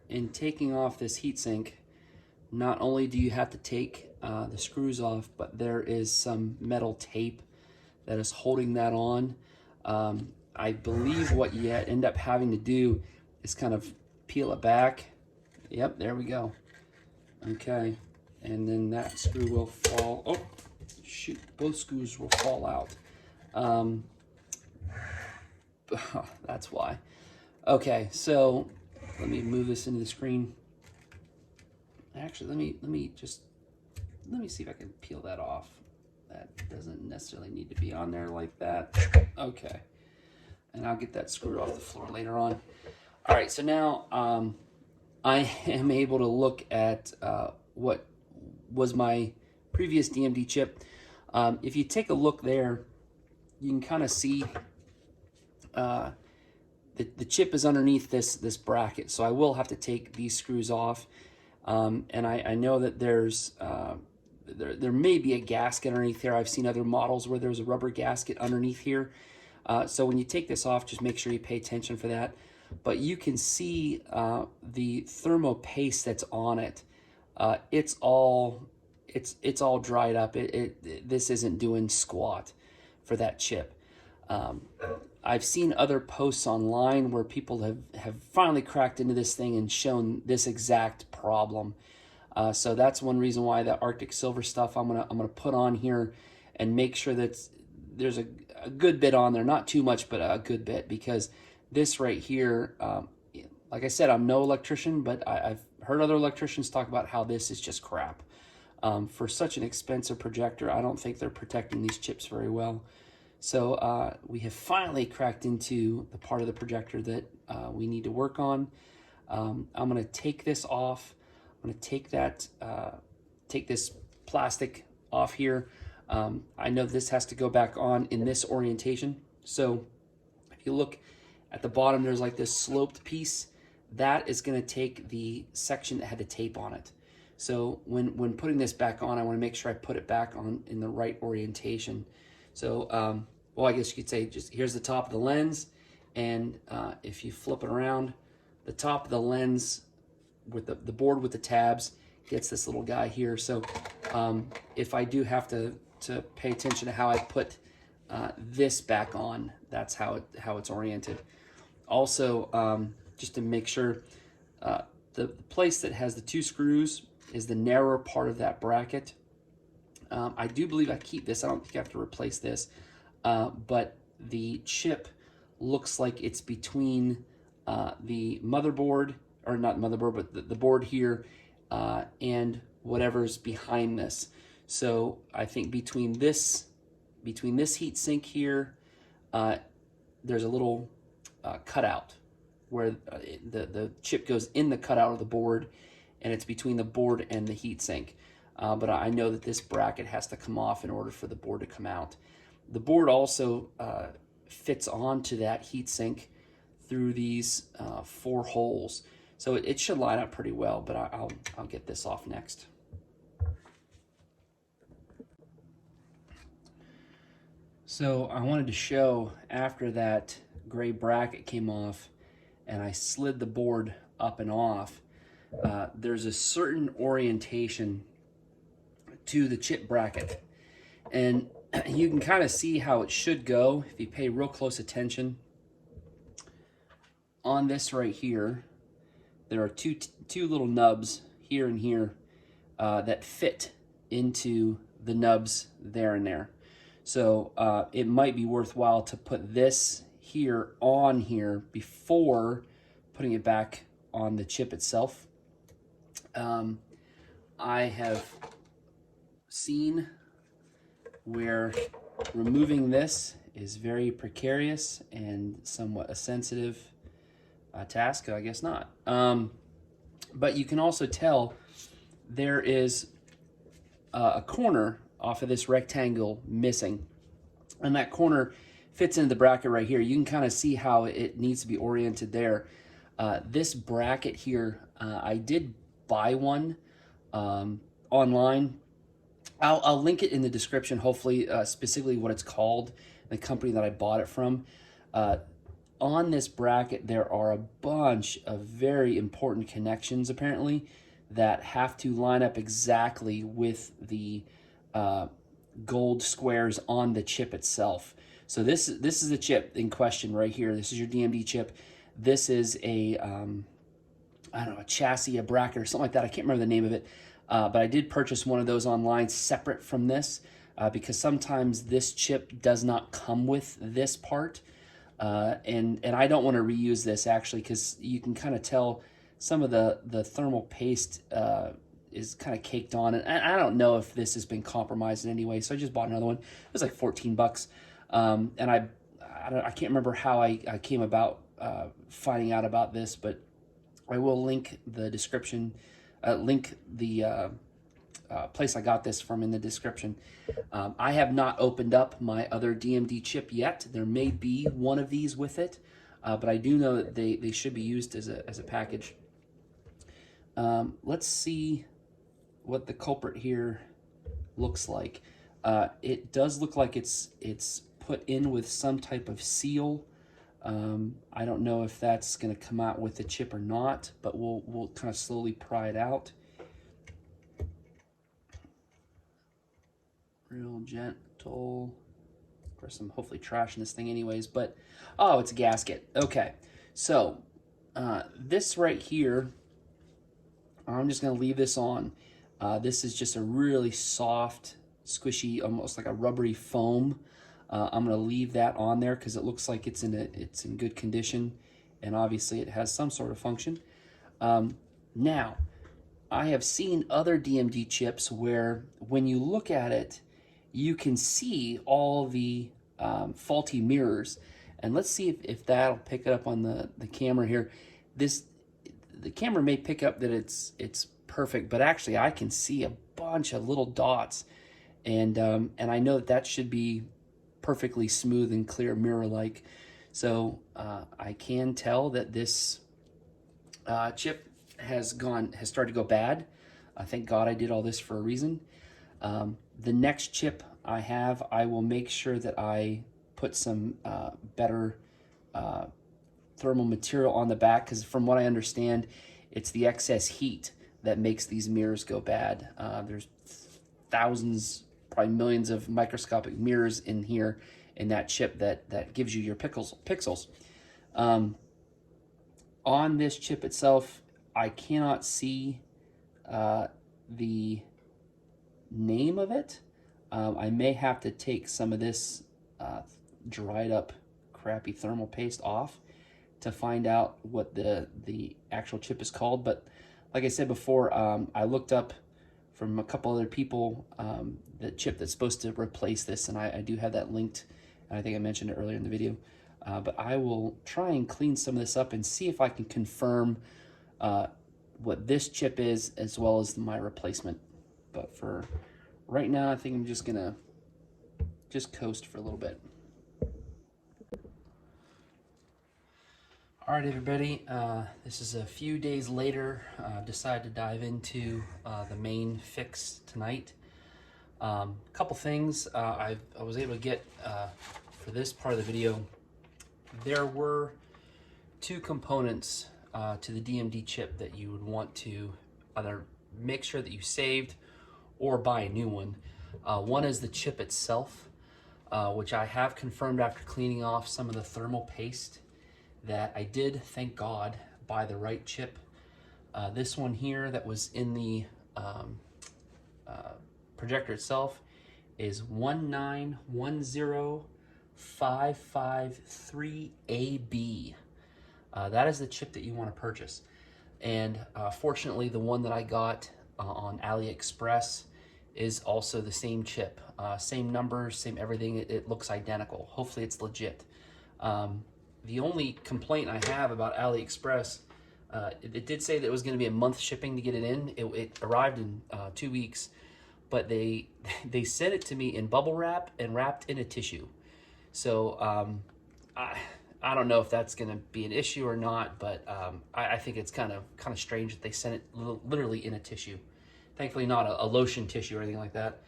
in taking off this heatsink, not only do you have to take the screws off, but there is some metal tape that is holding that on. I believe what you end up having to do is kind of peel it back. Yep, there we go. Okay, and then that screw will fall. Oh, shoot, both screws will fall out. That's why. Okay, so let me move this into the screen. Actually, let me see if I can peel that off. That doesn't necessarily need to be on there like that. Okay. And I'll get that screwed off the floor later on. All right, so now I am able to look at what was my previous DMD chip. If you take a look there, you can kind of see the chip is underneath this bracket. So I will have to take these screws off. And I know that there's there may be a gasket underneath here. I've seen other models where there's a rubber gasket underneath here. So when you take this off, just make sure you pay attention for that. But you can see the thermo paste that's on it. It's all dried up. This isn't doing squat for that chip. I've seen other posts online where people have finally cracked into this thing and shown this exact problem. So that's one reason why the Arctic Silver stuff I'm gonna put on here and make sure that there's a good bit on there, not too much, but a good bit, because this right here, like I said, I'm no electrician, but I've heard other electricians talk about how this is just crap. For such an expensive projector, I don't think they're protecting these chips very well. So we have finally cracked into the part of the projector that we need to work on. I'm gonna take this off. I'm gonna take this plastic off here. I know this has to go back on in this orientation. So if you look at the bottom, there's like this sloped piece. That is gonna take the section that had the tape on it. So when putting this back on, I wanna make sure I put it back on in the right orientation. So, well, I guess you could say just here's the top of the lens. And if you flip it around, the top of the lens with the board with the tabs gets this little guy here. So if I do have to pay attention to how I put this back on, that's how it's oriented. Also, just to make sure, the place that has the 2 screws is the narrower part of that bracket. I do believe I keep this. I don't think I have to replace this, but the chip looks like it's between the motherboard, or not motherboard, but the board here, and whatever's behind this. So I think between this heat sink here there's a little cutout where the chip goes in the cutout of the board, and it's between the board and the heatsink. But I know that this bracket has to come off in order for the board to come out. The board also fits onto that heatsink through these 4 holes. So it should line up pretty well, but I'll get this off next. So I wanted to show after that gray bracket came off and I slid the board up and off, there's a certain orientation to the chip bracket. And you can kind of see how it should go if you pay real close attention. On this right here, there are two little nubs here and here that fit into the nubs there and there. So it might be worthwhile to put this here on here before putting it back on the chip itself. I have seen where removing this is very precarious and somewhat a sensitive task. I guess not. But you can also tell there is a corner off of this rectangle missing, and that corner fits into the bracket right here. You can kind of see how it needs to be oriented there. This bracket here, I did buy one online. I'll link it in the description, hopefully, specifically what it's called, the company that I bought it from. On this bracket, there are a bunch of very important connections, apparently, that have to line up exactly with the gold squares on the chip itself. So this is the chip in question right here. This is your DMD chip. This is a, I don't know, a chassis, a bracket, or something like that. I can't remember the name of it. But I did purchase one of those online separate from this because sometimes this chip does not come with this part. And I don't want to reuse this actually because you can kind of tell some of the thermal paste is kind of caked on. And I don't know if this has been compromised in any way. So I just bought another one. It was like 14 bucks. And I can't remember how I came about finding out about this, but I will link the description, link the place I got this from in the description. I have not opened up my other DMD chip yet. There may be one of these with it, but I do know that they should be used as a package. Let's see what the culprit here looks like. It does look like it's put in with some type of seal. I don't know if that's going to come out with the chip or not, but we'll kind of slowly pry it out. Real gentle. Of course, I'm hopefully trashing this thing anyways, but oh, it's a gasket. Okay, so this right here, I'm just going to leave this on. This is just a really soft, squishy, almost like a rubbery foam. I'm going to leave that on there because it looks like it's in good condition, and obviously it has some sort of function. Now, I have seen other DMD chips where when you look at it, you can see all the faulty mirrors. And let's see if that'll pick it up on the camera here. The camera may pick up that it's perfect, but actually I can see a bunch of little dots, and I know that should be perfectly smooth and clear mirror-like. So I can tell that this chip has started to go bad. Thank God I did all this for a reason. The next chip I will make sure that I put some better thermal material on the back, because from what I understand, it's the excess heat that makes these mirrors go bad. There's thousands, probably millions of microscopic mirrors in here in that chip that gives you your pixels. On this chip itself, I cannot see the name of it. I may have to take some of this dried up crappy thermal paste off to find out what the actual chip is called. But like I said before, I looked up from a couple other people the chip that's supposed to replace this, and I do have that linked, and I think I mentioned it earlier in the video. But I will try and clean some of this up and see if I can confirm what this chip is as well as my replacement. But for right now, I think I'm just gonna coast for a little bit. All right, everybody, this is a few days later. Decided to dive into the main fix tonight. Couple things I was able to get for this part of the video. There were two components to the DMD chip that you would want to either make sure that you saved or buy a new one. One is the chip itself, which I have confirmed after cleaning off some of the thermal paste that I did, thank God, buy the right chip. This one here that was in the projector itself is 1910553AB. That is the chip that you want to purchase. And fortunately, the one that I got on AliExpress is also the same chip. Same numbers, same everything. It looks identical. Hopefully it's legit. The only complaint I have about AliExpress, it did say that it was going to be a month shipping to get it in. It arrived in 2 weeks, but they sent it to me in bubble wrap and wrapped in a tissue. So I don't know if that's going to be an issue or not, but I think it's kind of strange that they sent it literally in a tissue. Thankfully, not a lotion tissue or anything like that.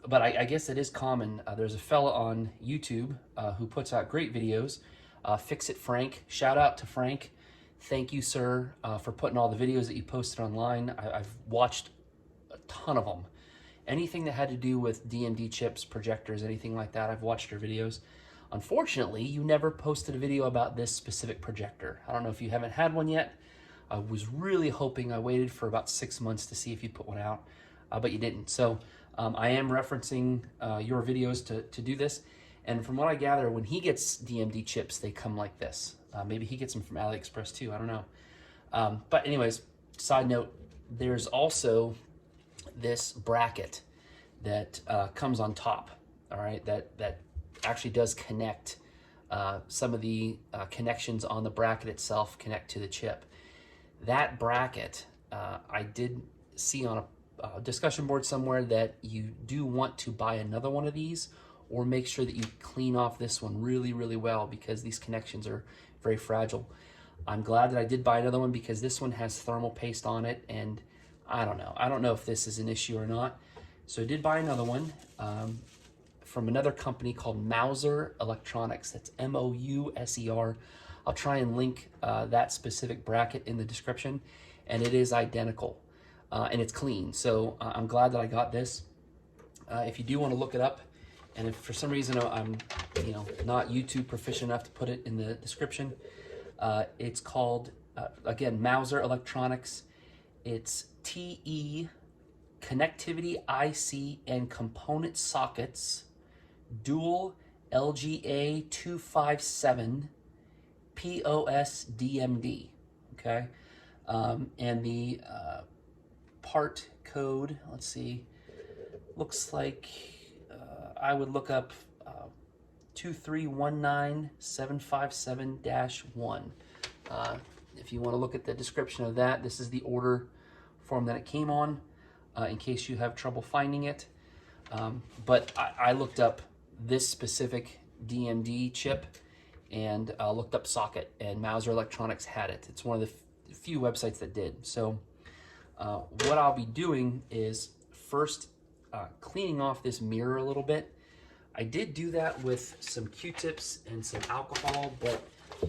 But I guess it is common. There's a fella on YouTube who puts out great videos. Fix It Frank. Shout out to Frank. Thank you, sir, for putting all the videos that you posted online. I've watched a ton of them. Anything that had to do with DMD chips, projectors, anything like that, I've watched your videos. Unfortunately, you never posted a video about this specific projector. I don't know if you haven't had one yet. I was really hoping. I waited for about 6 months to see if you put one out, but you didn't. So I am referencing your videos to do this. And from what I gather, when he gets DMD chips, they come like this. Maybe he gets them from AliExpress too, I don't know. But anyways, side note, there's also this bracket that comes on top, all right, that actually does connect. Some of the connections on the bracket itself connect to the chip. That bracket, I did see on a discussion board somewhere that you do want to buy another one of these, or make sure that you clean off this one really, really well, because these connections are very fragile. I'm glad that I did buy another one, because this one has thermal paste on it, and I don't know if this is an issue or not. So I did buy another one from another company called Mouser Electronics. That's M-O-U-S-E-R. I'll try and link that specific bracket in the description, and it is identical, and it's clean. So I'm glad that I got this. If you do want to look it up, and if for some reason I'm not YouTube proficient enough to put it in the description, it's called, again, Mouser Electronics. It's TE Connectivity IC and Component Sockets, Dual LGA 257 POS DMD, okay? And the part code, let's see, looks like I would look up 2319757-1. If you want to look at the description of that, this is the order form that it came on, in case you have trouble finding it. But I looked up this specific DMD chip and looked up socket, and Mouser Electronics had it. It's one of the few websites that did. So what I'll be doing is first cleaning off this mirror a little bit. I did do that with some Q-tips and some alcohol, but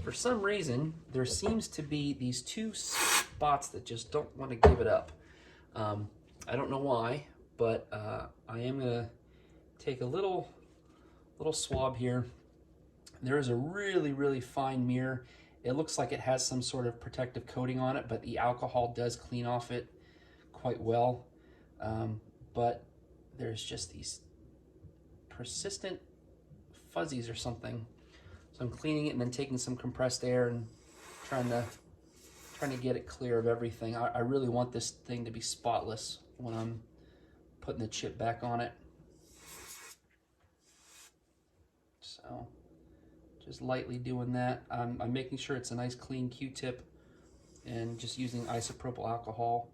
for some reason there seems to be these two spots that just don't want to give it up. I don't know why, but I am gonna take a little swab here. There is a really, really fine mirror. It looks like it has some sort of protective coating on it, but the alcohol does clean off it quite well. But there's just these persistent fuzzies or something. So I'm cleaning it and then taking some compressed air and trying to get it clear of everything. I really want this thing to be spotless when I'm putting the chip back on it. So Just lightly doing that. I'm making sure it's a nice clean Q-tip and just using isopropyl alcohol.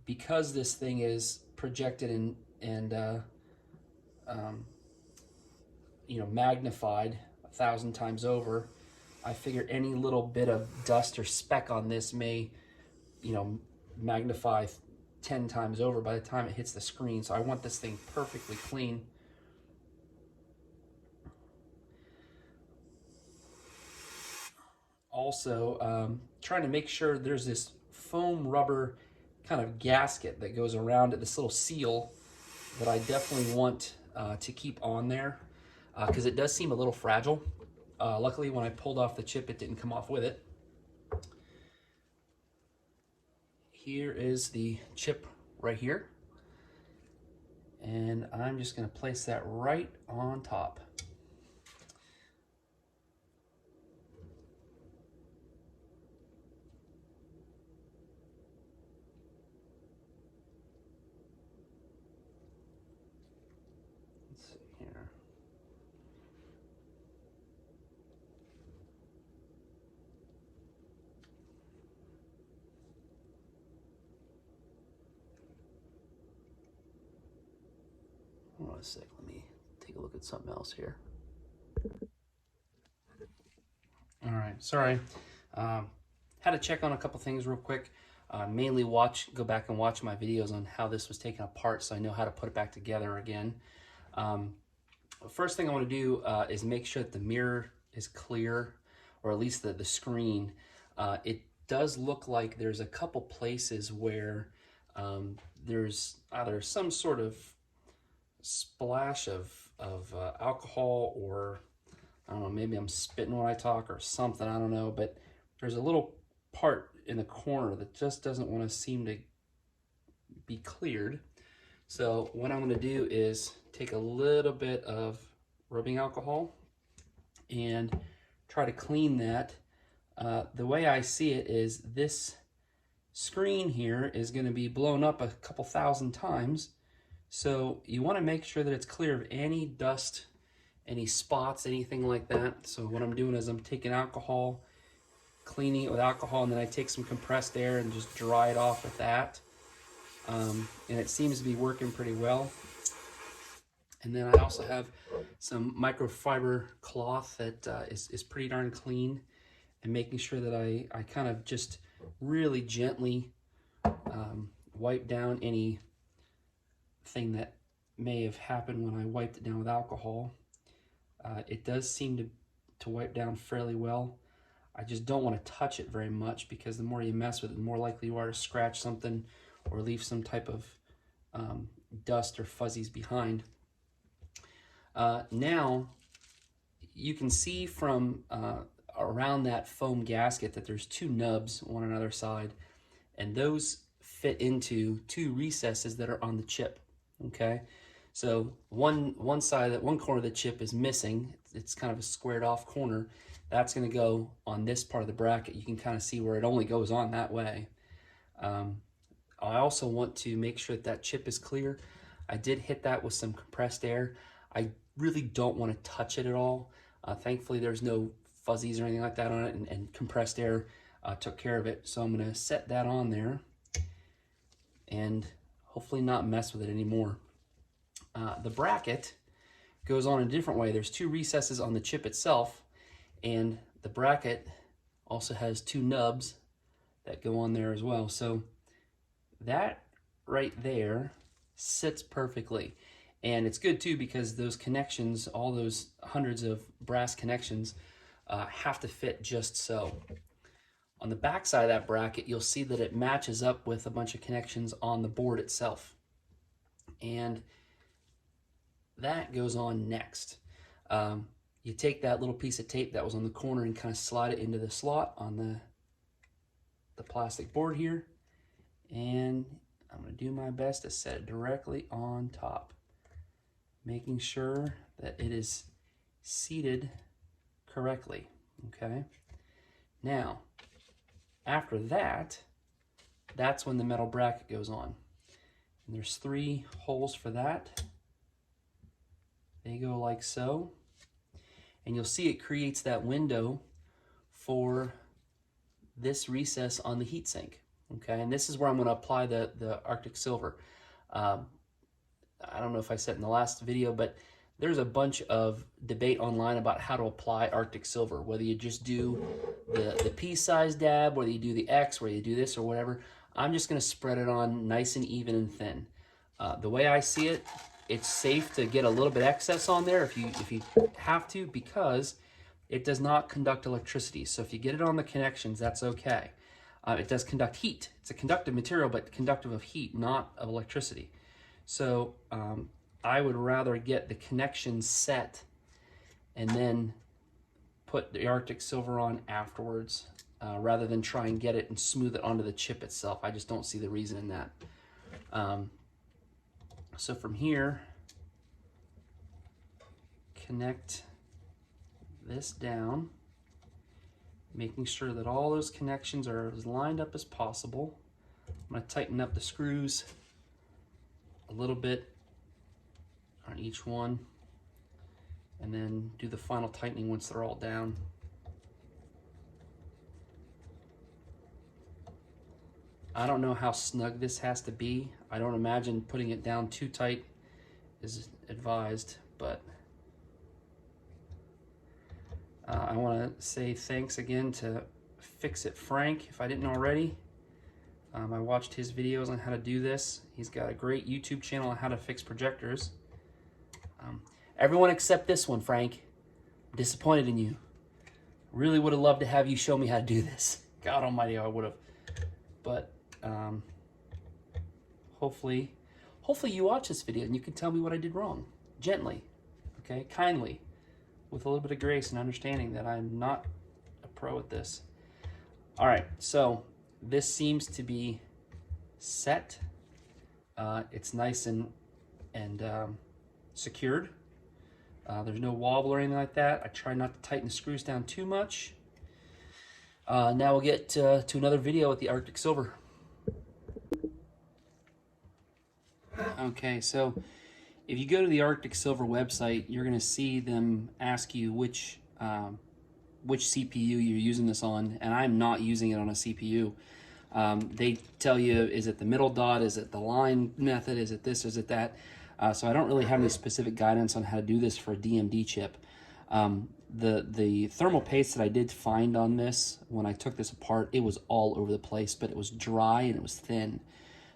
Because this thing is projected and you know, magnified 1,000 times over, I figure any little bit of dust or speck on this may, you know, magnify 10 times over by the time it hits the screen. So I want this thing perfectly clean. Also, trying to make sure there's this foam rubber kind of gasket that goes around it, this little seal that I definitely want to keep on there because it does seem a little fragile. Luckily, when I pulled off the chip, it didn't come off with it. Here is the chip right here. And I'm just going to place that right on top. Let's see here. Hold on a sec, let me take a look at something else here. All right, sorry. Had to check on a couple things real quick. Mainly go back and watch my videos on how this was taken apart so I know how to put it back together again. First thing I want to do is make sure that the mirror is clear, or at least the screen. It does look like there's a couple places where there's either some sort of splash of alcohol, or I don't know, maybe I'm spitting when I talk or something, I don't know, but there's a little part in the corner that just doesn't want to seem to be cleared. So what I'm going to do is take a little bit of rubbing alcohol and try to clean that. The way I see it is this screen here is going to be blown up a couple thousand times. So you want to make sure that it's clear of any dust, any spots, anything like that. So what I'm doing is I'm taking alcohol, cleaning it with alcohol, and then I take some compressed air and just dry it off with that. And it seems to be working pretty well. And then I also have some microfiber cloth that is pretty darn clean, and making sure that I kind of just really gently wipe down anything that may have happened when I wiped it down with alcohol. It does seem to wipe down fairly well. I just don't want to touch it very much, because the more you mess with it, the more likely you are to scratch something or leave some type of dust or fuzzies behind. Now, you can see from around that foam gasket that there's two nubs, one on either side, and those fit into two recesses that are on the chip. Okay, so one corner of the chip is missing. It's kind of a squared off corner. That's going to go on this part of the bracket. You can kind of see where it only goes on that way. I also want to make sure that chip is clear. I did hit that with some compressed air. I really don't want to touch it at all. Thankfully, there's no fuzzies or anything like that on it, and compressed air took care of it. So I'm going to set that on there and hopefully not mess with it anymore. The bracket goes on in a different way. There's two recesses on the chip itself, and the bracket also has two nubs that go on there as well. So that right there sits perfectly. And it's good too, because those connections, all those hundreds of brass connections, have to fit just so. On the back side of that bracket, you'll see that it matches up with a bunch of connections on the board itself. And that goes on next. You take that little piece of tape that was on the corner and kind of slide it into the slot on the plastic board here. And I'm going to do my best to set it directly on top, making sure that it is seated correctly. Okay. Now, after that, that's when the metal bracket goes on. And there's 3 holes for that. They go like so. and you'll see it creates that window for this recess on the heatsink. Okay, and this is where I'm going to apply the Arctic Silver. I don't know if I said in the last video, but there's a bunch of debate online about how to apply Arctic Silver, whether you just do the pea-sized dab, whether you do the X, whether you do this or whatever. I'm just going to spread it on nice and even and thin. The way I see it, it's safe to get a little bit excess on there if you have to, because it does not conduct electricity. So if you get it on the connections, that's okay. It does conduct heat. It's a conductive material, but conductive of heat, not of electricity. So I would rather get the connections set and then put the Arctic Silver on afterwards, rather than try and get it and smooth it onto the chip itself. I just don't see the reason in that. So from here, connect this down, making sure that all those connections are as lined up as possible. I'm going to tighten up the screws a little bit on each one, and then do the final tightening once they're all down. I don't know how snug this has to be. I don't imagine putting it down too tight is advised, but I want to say thanks again to Fix It Frank, if I didn't already. I watched his videos on how to do this. He's got a great YouTube channel on how to fix projectors. Everyone except this one, Frank. I'm disappointed in you. Really would have loved to have you show me how to do this. God almighty, I would have. But hopefully you watch this video and you can tell me what I did wrong. Gently, okay, kindly, with a little bit of grace and understanding that I'm not a pro at this. All right, so this seems to be set. It's nice and secured. There's no wobble or anything like that. I try not to tighten the screws down too much. Now we'll get to another video with the Arctic Silver. Okay, so if you go to the Arctic Silver website, you're going to see them ask you which CPU you're using this on, and I'm not using it on a CPU. They tell you, is it the middle dot, is it the line method, is it this, is it that? So I don't really have any specific guidance on how to do this for a DMD chip. The thermal paste that I did find on this, when I took this apart, it was all over the place, but it was dry and it was thin.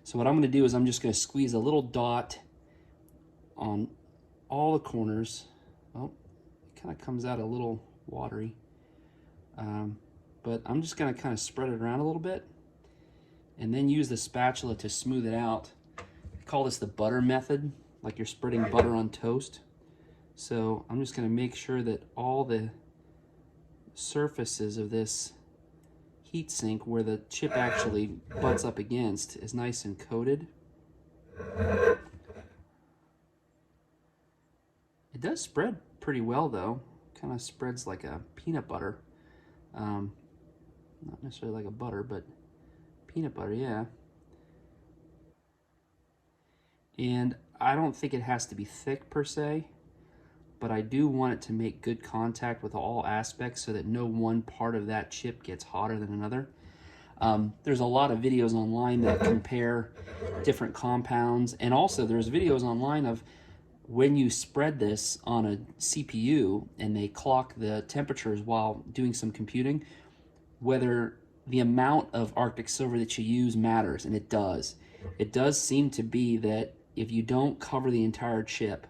So what I'm going to do is I'm just going to squeeze a little dot on all the corners. Oh, it kind of comes out a little watery. But I'm just going to kind of spread it around a little bit and then use the spatula to smooth it out. I call this the butter method, like you're spreading butter on toast. So I'm just going to make sure that all the surfaces of this heatsink where the chip actually butts up against is nice and coated. It does spread pretty well though. Kind of spreads like a peanut butter. Not necessarily like a butter, but peanut butter, yeah. And I don't think it has to be thick per se, but I do want it to make good contact with all aspects so that no one part of that chip gets hotter than another. There's a lot of videos online that compare different compounds, and also there's videos online of when you spread this on a CPU and they clock the temperatures while doing some computing, whether the amount of Arctic Silver that you use matters, and it does. It does seem to be that if you don't cover the entire chip,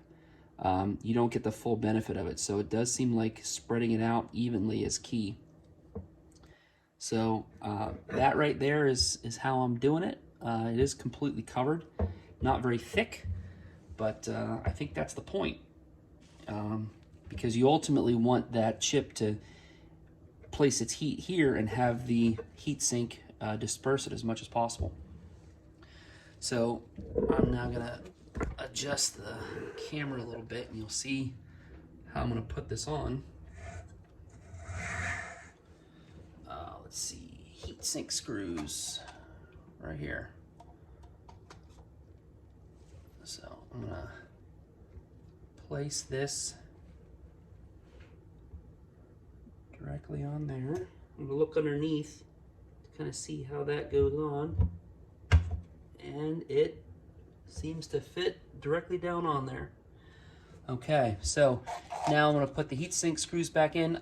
you don't get the full benefit of it. So it does seem like spreading it out evenly is key. So that right there is how I'm doing it. It is completely covered, not very thick, but I think that's the point, because you ultimately want that chip to place its heat here and have the heat sink disperse it as much as possible. So I'm now gonna adjust the camera a little bit and you'll see how I'm gonna put this on. Let's see, heat sink screws right here. So I'm gonna place this directly on there. I'm gonna look underneath to kind of see how that goes on. And it seems to fit directly down on there. Okay, so now I'm gonna put the heatsink screws back in.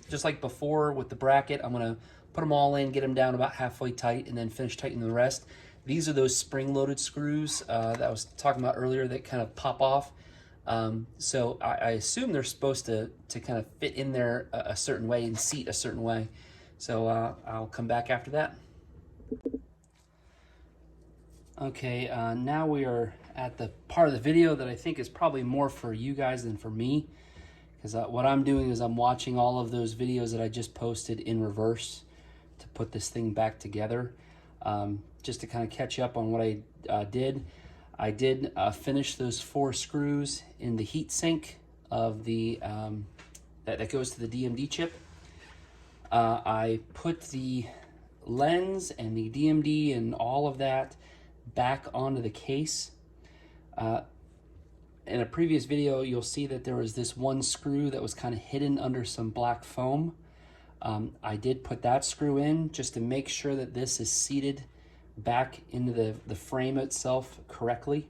Just like before with the bracket, I'm gonna put them all in, get them down about halfway tight, and then finish tightening the rest. These are those spring-loaded screws that I was talking about earlier that kind of pop off. So I assume they're supposed to kind of fit in there a certain way and seat a certain way. So I'll come back after that. Okay, now we are at the part of the video that I think is probably more for you guys than for me, because what I'm doing is I'm watching all of those videos that I just posted in reverse to put this thing back together, just to kind of catch up on what I did. I did finish those 4 screws in the heat sink of the that goes to the DMD chip. I put the lens and the DMD and all of that back onto the case. In a previous video, you'll see that there was this one screw that was kind of hidden under some black foam. I did put that screw in just to make sure that this is seated back into the frame itself correctly.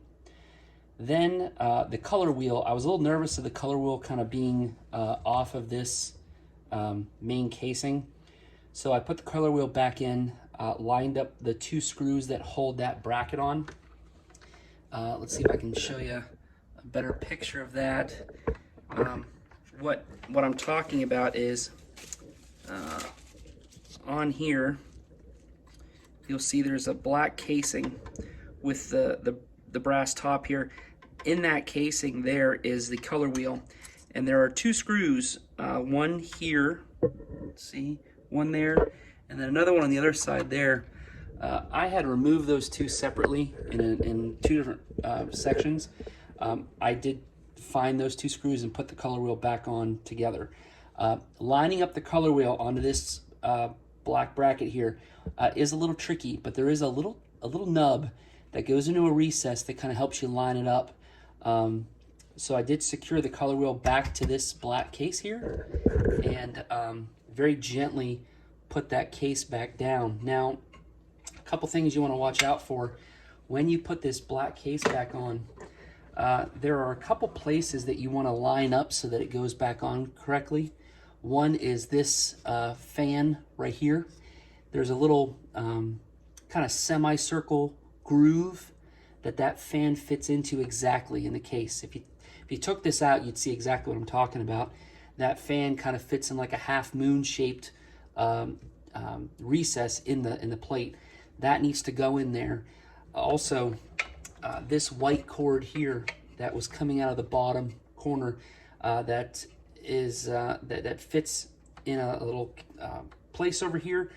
Then the color wheel, I was a little nervous of the color wheel kind of being off of this main casing. So I put the color wheel back in, lined up the 2 screws that hold that bracket on. Let's see if I can show you a better picture of that. What I'm talking about is on here, you'll see there's a black casing with the brass top here. In that casing there is the color wheel, and there are 2 screws, one here, let's see, one there, and then another one on the other side there. I had removed those 2 separately in 2 different sections. I did find those 2 screws and put the color wheel back on together. Lining up the color wheel onto this black bracket here is a little tricky, but there is a little nub that goes into a recess that kind of helps you line it up. So I did secure the color wheel back to this black case here, and very gently put that case back down. Now, a couple things you want to watch out for when you put this black case back on. There are a couple places that you want to line up so that it goes back on correctly. One is this fan right here. There's a little kind of semicircle groove that fan fits into exactly in the case. If you took this out, you'd see exactly what I'm talking about. That fan kind of fits in like a half moon shaped recess in the plate. That needs to go in there. Also, this white cord here that was coming out of the bottom corner, that fits in a little place over here,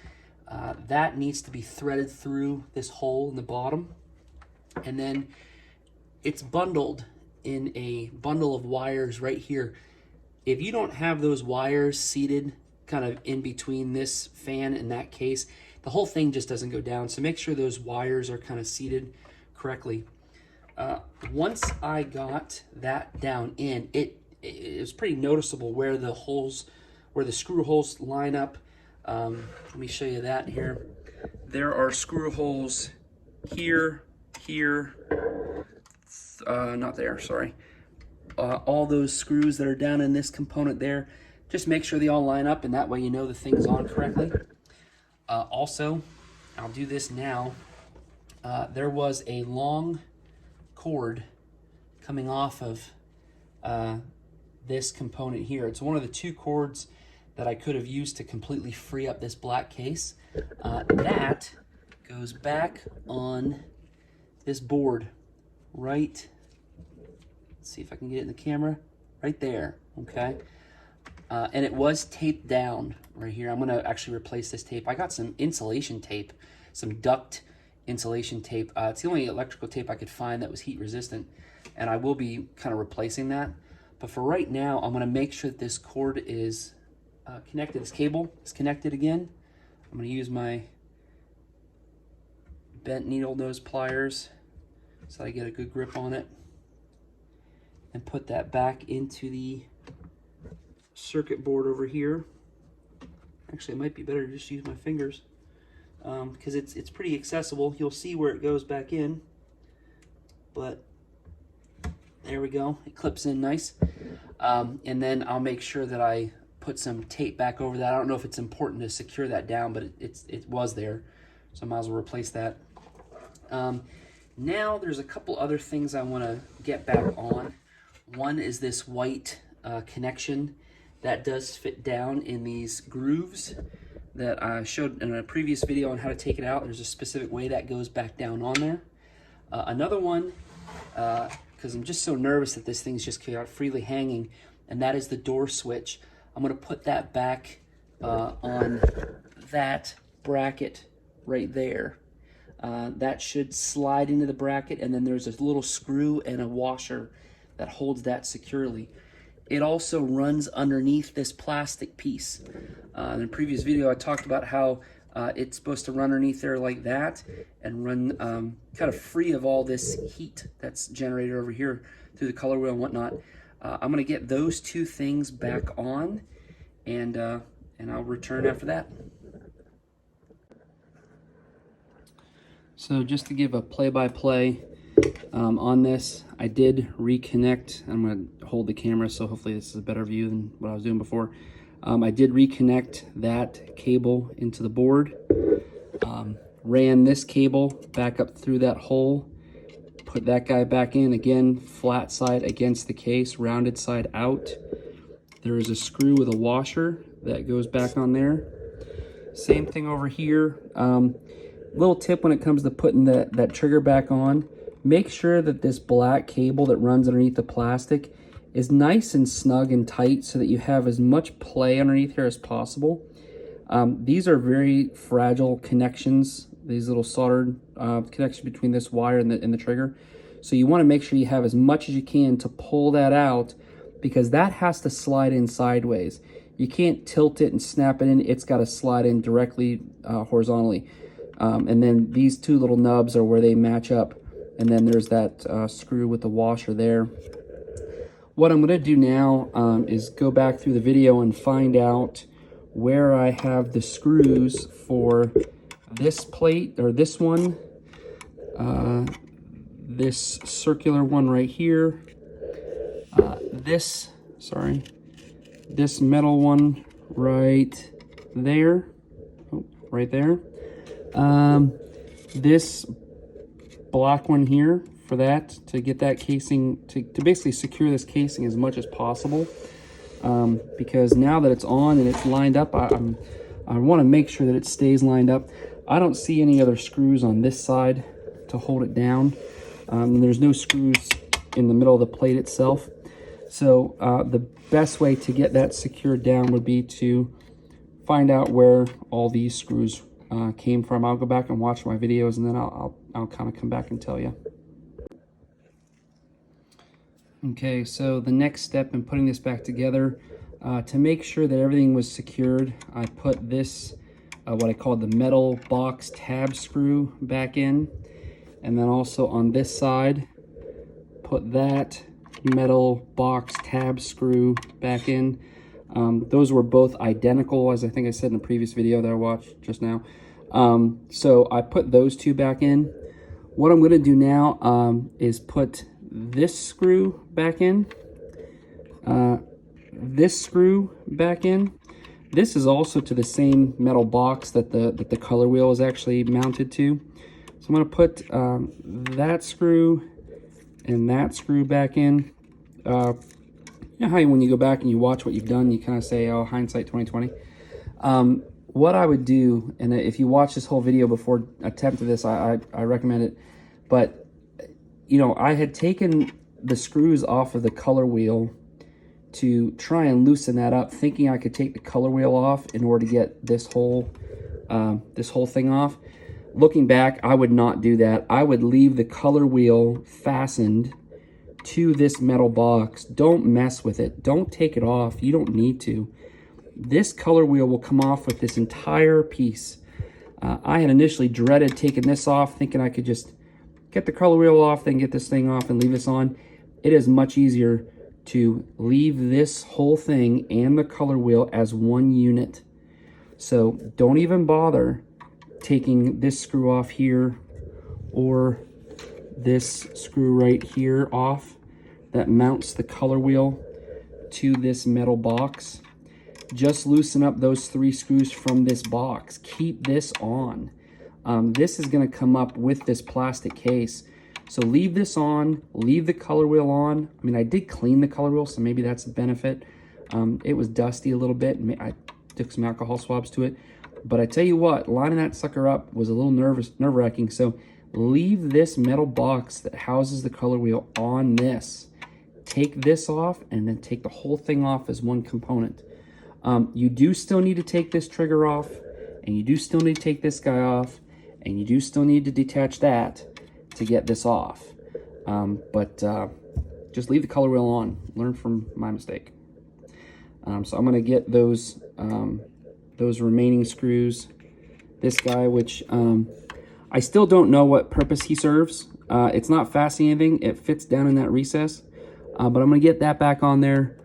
that needs to be threaded through this hole in the bottom. And then it's bundled in a bundle of wires right here. If you don't have those wires seated kind of in between this fan and that case, the whole thing just doesn't go down. So make sure those wires are kind of seated correctly. Once I got that down in, it was pretty noticeable where the screw holes line up. Let me show you that here. There are screw holes here, not there, sorry. All those screws that are down in this component there, just make sure they all line up, and that way you know the thing's on correctly. Also, I'll do this now. There was a long cord coming off of this component here. It's one of the 2 cords that I could have used to completely free up this black case. That goes back on this board right, let's see if I can get it in the camera, right there, okay? And it was taped down right here. I'm gonna actually replace this tape. I got some insulation tape, some duct insulation tape. It's the only electrical tape I could find that was heat resistant, and I will be kind of replacing that. But for right now, I'm gonna make sure that this cord is connected, this cable is connected again. I'm gonna use my bent needle nose pliers so I get a good grip on it, and put that back into the circuit board over here. Actually, it might be better to just use my fingers because it's pretty accessible. You'll see where it goes back in, but there we go. It clips in nice. And then I'll make sure that I put some tape back over that. I don't know if it's important to secure that down, but it was there, so I might as well replace that. Now there's a couple other things I want to get back on. One is this white connection that does fit down in these grooves that I showed in a previous video on how to take it out. There's a specific way that goes back down on there. Another one, because I'm just so nervous that this thing's just freely hanging, and that is the door switch. I'm going to put that back on that bracket right there. That should slide into the bracket, and then there's a little screw and a washer that holds that securely. It also runs underneath this plastic piece. In a previous video, I talked about how it's supposed to run underneath there like that and run kind of free of all this heat that's generated over here through the color wheel and whatnot. I'm going to get those two things back on, and I'll return after that. So just to give a play-by-play on this, I did reconnect. I'm going to hold the camera, so hopefully this is a better view than what I was doing before. I did reconnect that cable into the board, ran this cable back up through that hole, put that guy back in, again, flat side against the case, rounded side out. There is a screw with a washer that goes back on there. Same thing over here. Little tip when it comes to putting that trigger back on, make sure that this black cable that runs underneath the plastic is nice and snug and tight so that you have as much play underneath here as possible. These are very fragile connections, these little soldered connections between this wire and the trigger. So you want to make sure you have as much as you can to pull that out, because that has to slide in sideways. You can't tilt it and snap it in, it's got to slide in directly horizontally. And then these two little nubs are where they match up. And then there's that screw with the washer there. What I'm going to do now is go back through the video and find out where I have the screws for this plate, or this one, this circular one right here, this metal one right there, right there. This black one here for that, to get that casing, to basically secure this casing as much as possible, because now that it's on and it's lined up, I want to make sure that it stays lined up. I don't see any other screws on this side to hold it down. There's no screws in the middle of the plate itself. So the best way to get that secured down would be to find out where all these screws came from. I'll go back and watch my videos, and then I'll kind of come back and tell you. Okay, so the next step in putting this back together, to make sure that everything was secured, I put this, what I call the metal box tab screw back in, and then also on this side, put that metal box tab screw back in. Those were both identical, as I think I said in a previous video that I watched just now. So I put those two back in. What I'm going to do now is put this screw back in, this screw back in. This is also to the same metal box that the color wheel is actually mounted to. So I'm going to put that screw and that screw back in. You know how when you go back and you watch what you've done, you kind of say, oh, hindsight 2020. What I would do, and if you watch this whole video before attempting this, I recommend it. But, you know, I had taken the screws off of the color wheel to try and loosen that up, thinking I could take the color wheel off in order to get this whole thing off. Looking back, I would not do that. I would leave the color wheel fastened to this metal box. Don't mess with it. Don't take it off. You don't need to. This color wheel will come off with this entire piece. I had initially dreaded taking this off, thinking I could just get the color wheel off, then get this thing off and leave this on. It is much easier to leave this whole thing and the color wheel as one unit. So don't even bother taking this screw off here or this screw right here off that mounts the color wheel to this metal box. Just loosen up those 3 screws from this box. Keep this on. This is going to come up with this plastic case. So leave this on, leave the color wheel on. I mean, I did clean the color wheel, so maybe that's a benefit. It was dusty a little bit. I took some alcohol swabs to it. But I tell you what, lining that sucker up was a little nerve-wracking. So leave this metal box that houses the color wheel on this. Take this off and then take the whole thing off as one component. You do still need to take this trigger off, and you do still need to take this guy off, and you do still need to detach that to get this off. Just leave the color wheel on. Learn from my mistake. So I'm going to get those remaining screws. This guy, which I still don't know what purpose he serves. It's not fastening anything. It fits down in that recess. But I'm going to get that back on there.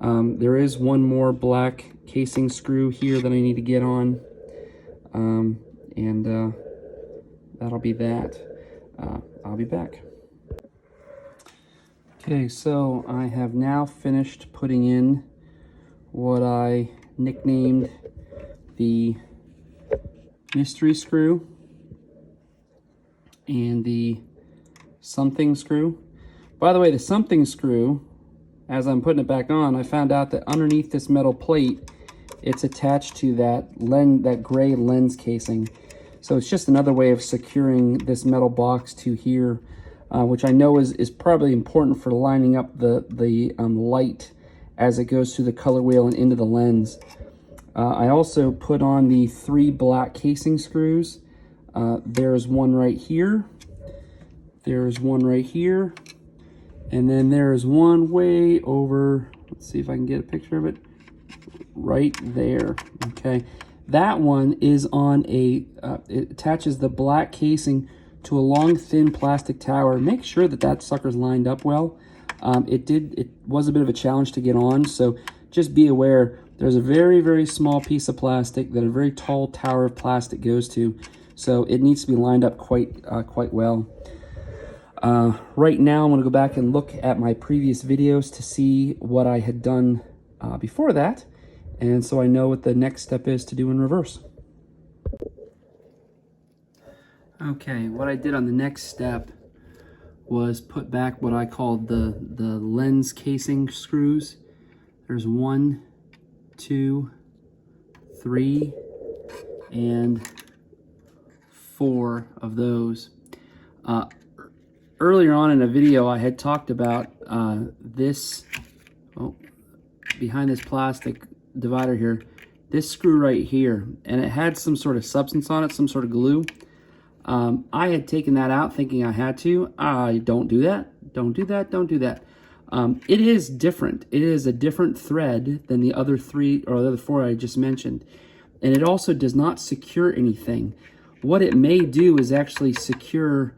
There is one more black casing screw here that I need to get on. That'll be that. I'll be back. Okay, so I have now finished putting in what I nicknamed the mystery screw and the something screw. By the way, the something screw, as I'm putting it back on, I found out that underneath this metal plate, it's attached to that gray lens casing. So it's just another way of securing this metal box to here, which I know is probably important for lining up the light as it goes through the color wheel and into the lens. I also put on the 3 black casing screws. There's one right here. There's one right here. And then there's one way over, let's see if I can get a picture of it, right there, okay? That one is on it attaches the black casing to a long, thin plastic tower. Make sure that that sucker's lined up well. It was a bit of a challenge to get on, so just be aware, there's a very, very small piece of plastic that a very tall tower of plastic goes to, so it needs to be lined up quite well. Right now, I'm going to go back and look at my previous videos to see what I had done before that, and so I know what the next step is to do in reverse. Okay, what I did on the next step was put back what I called the lens casing screws. There's 1, 2, 3, and 4 of those. Earlier on in a video, I had talked about this, behind this plastic divider here, this screw right here, and it had some sort of substance on it, some sort of glue. I had taken that out thinking I had to. Don't do that. Don't do that. Don't do that. It is different. It is a different thread than the other 3 or the other 4 I just mentioned. And it also does not secure anything. What it may do is actually secure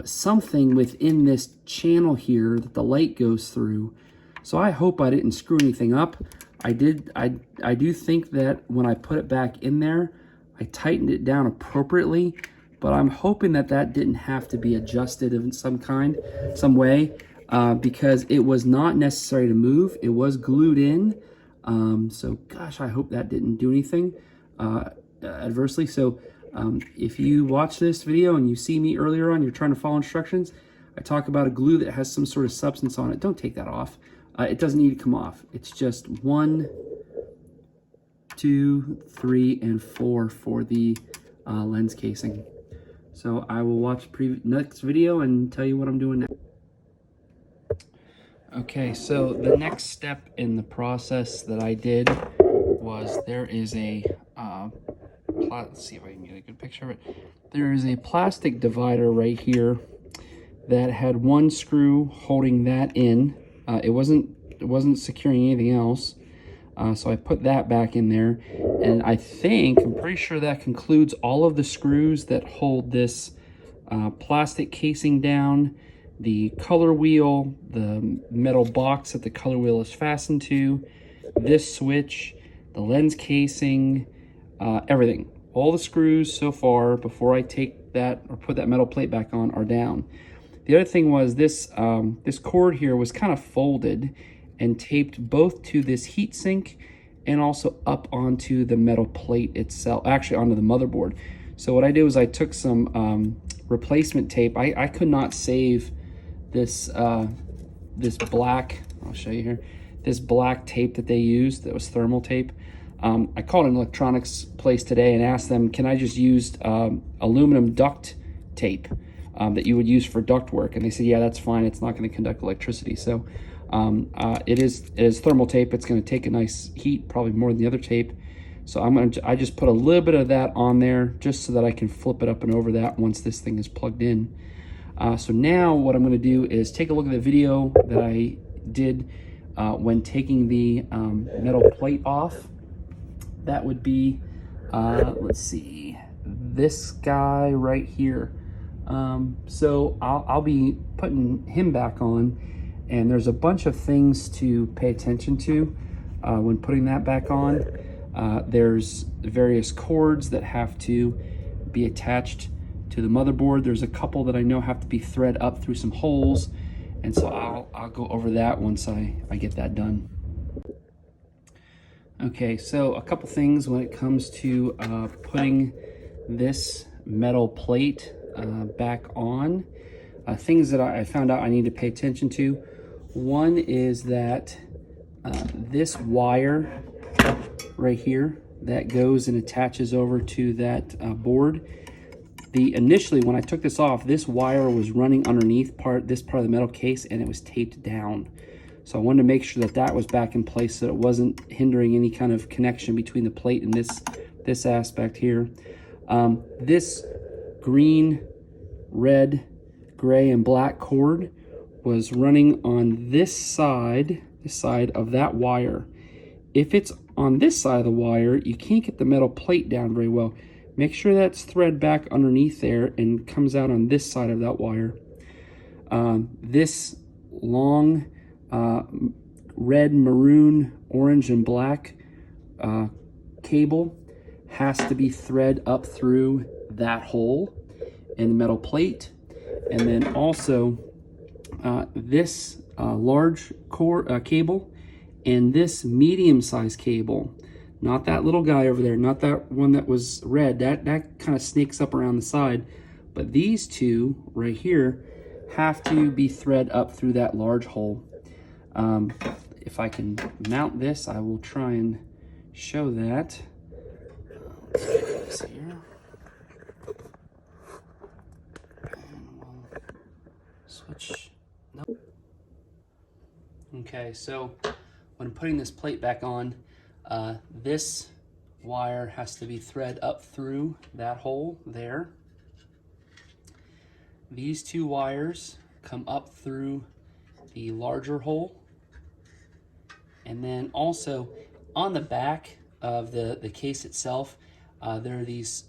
something within this channel here that the light goes through. So I hope I didn't screw anything up. I do think that when I put it back in there, I tightened it down appropriately, but I'm hoping that that didn't have to be adjusted in some way, because it was not necessary to move. It was glued in. So gosh, I hope that didn't do anything adversely. So if you watch this video and you see me earlier on, you're trying to follow instructions, I talk about a glue that has some sort of substance on it. Don't take that off. It doesn't need to come off. It's just 1, 2, 3, and 4 for the lens casing. So I will watch next video and tell you what I'm doing next. Okay, so the next step in the process that I did was there is a, let's see if I can get a good picture of it. There is a plastic divider right here that had 1 screw holding that in. It wasn't securing anything else. So I put that back in there, and I'm pretty sure that concludes all of the screws that hold this plastic casing down, the color wheel, the metal box that the color wheel is fastened to, this switch, the lens casing, everything. All the screws so far before I take that or put that metal plate back on are down. The other thing was this, this cord here was kind of folded and taped both to this heat sink and also up onto the metal plate itself, actually onto the motherboard. So what I did was I took some replacement tape. I could not save this, this black, I'll show you here, this black tape that they used that was thermal tape. I called an electronics place today and asked them, can I just use aluminum duct tape that you would use for duct work? And they said, yeah, that's fine. It's not going to conduct electricity. So it is thermal tape. It's going to take a nice heat, probably more than the other tape. So I just put a little bit of that on there just so that I can flip it up and over that once this thing is plugged in. So now what I'm going to do is take a look at the video that I did when taking the metal plate off. That would be, let's see, this guy right here. So I'll be putting him back on, and there's a bunch of things to pay attention to when putting that back on. There's various cords that have to be attached to the motherboard. There's a couple that I know have to be thread up through some holes, and so I'll go over that once I get that done. Okay, so a couple things when it comes to putting this metal plate back on. Things that I found out I need to pay attention to. One is that this wire right here that goes and attaches over to that board. Initially, when I took this off, this wire was running underneath this part of the metal case, and it was taped down. So I wanted to make sure that that was back in place so that it wasn't hindering any kind of connection between the plate and this aspect here. This green, red, gray, and black cord was running on this side of that wire. If it's on this side of the wire, you can't get the metal plate down very well. Make sure that's thread back underneath there and comes out on this side of that wire. This long red, maroon, orange, and black cable has to be thread up through that hole in the metal plate. And then also this large cable and this medium-sized cable, not that little guy over there, not that one that was red, that kind of snakes up around the side, but these two right here have to be thread up through that large hole. If I can mount this, I will try and show that. Let's do this here. And we'll switch. Nope. Okay, so when putting this plate back on, this wire has to be thread up through that hole there. These two wires come up through the larger hole. And then also on the back of the case itself, there are these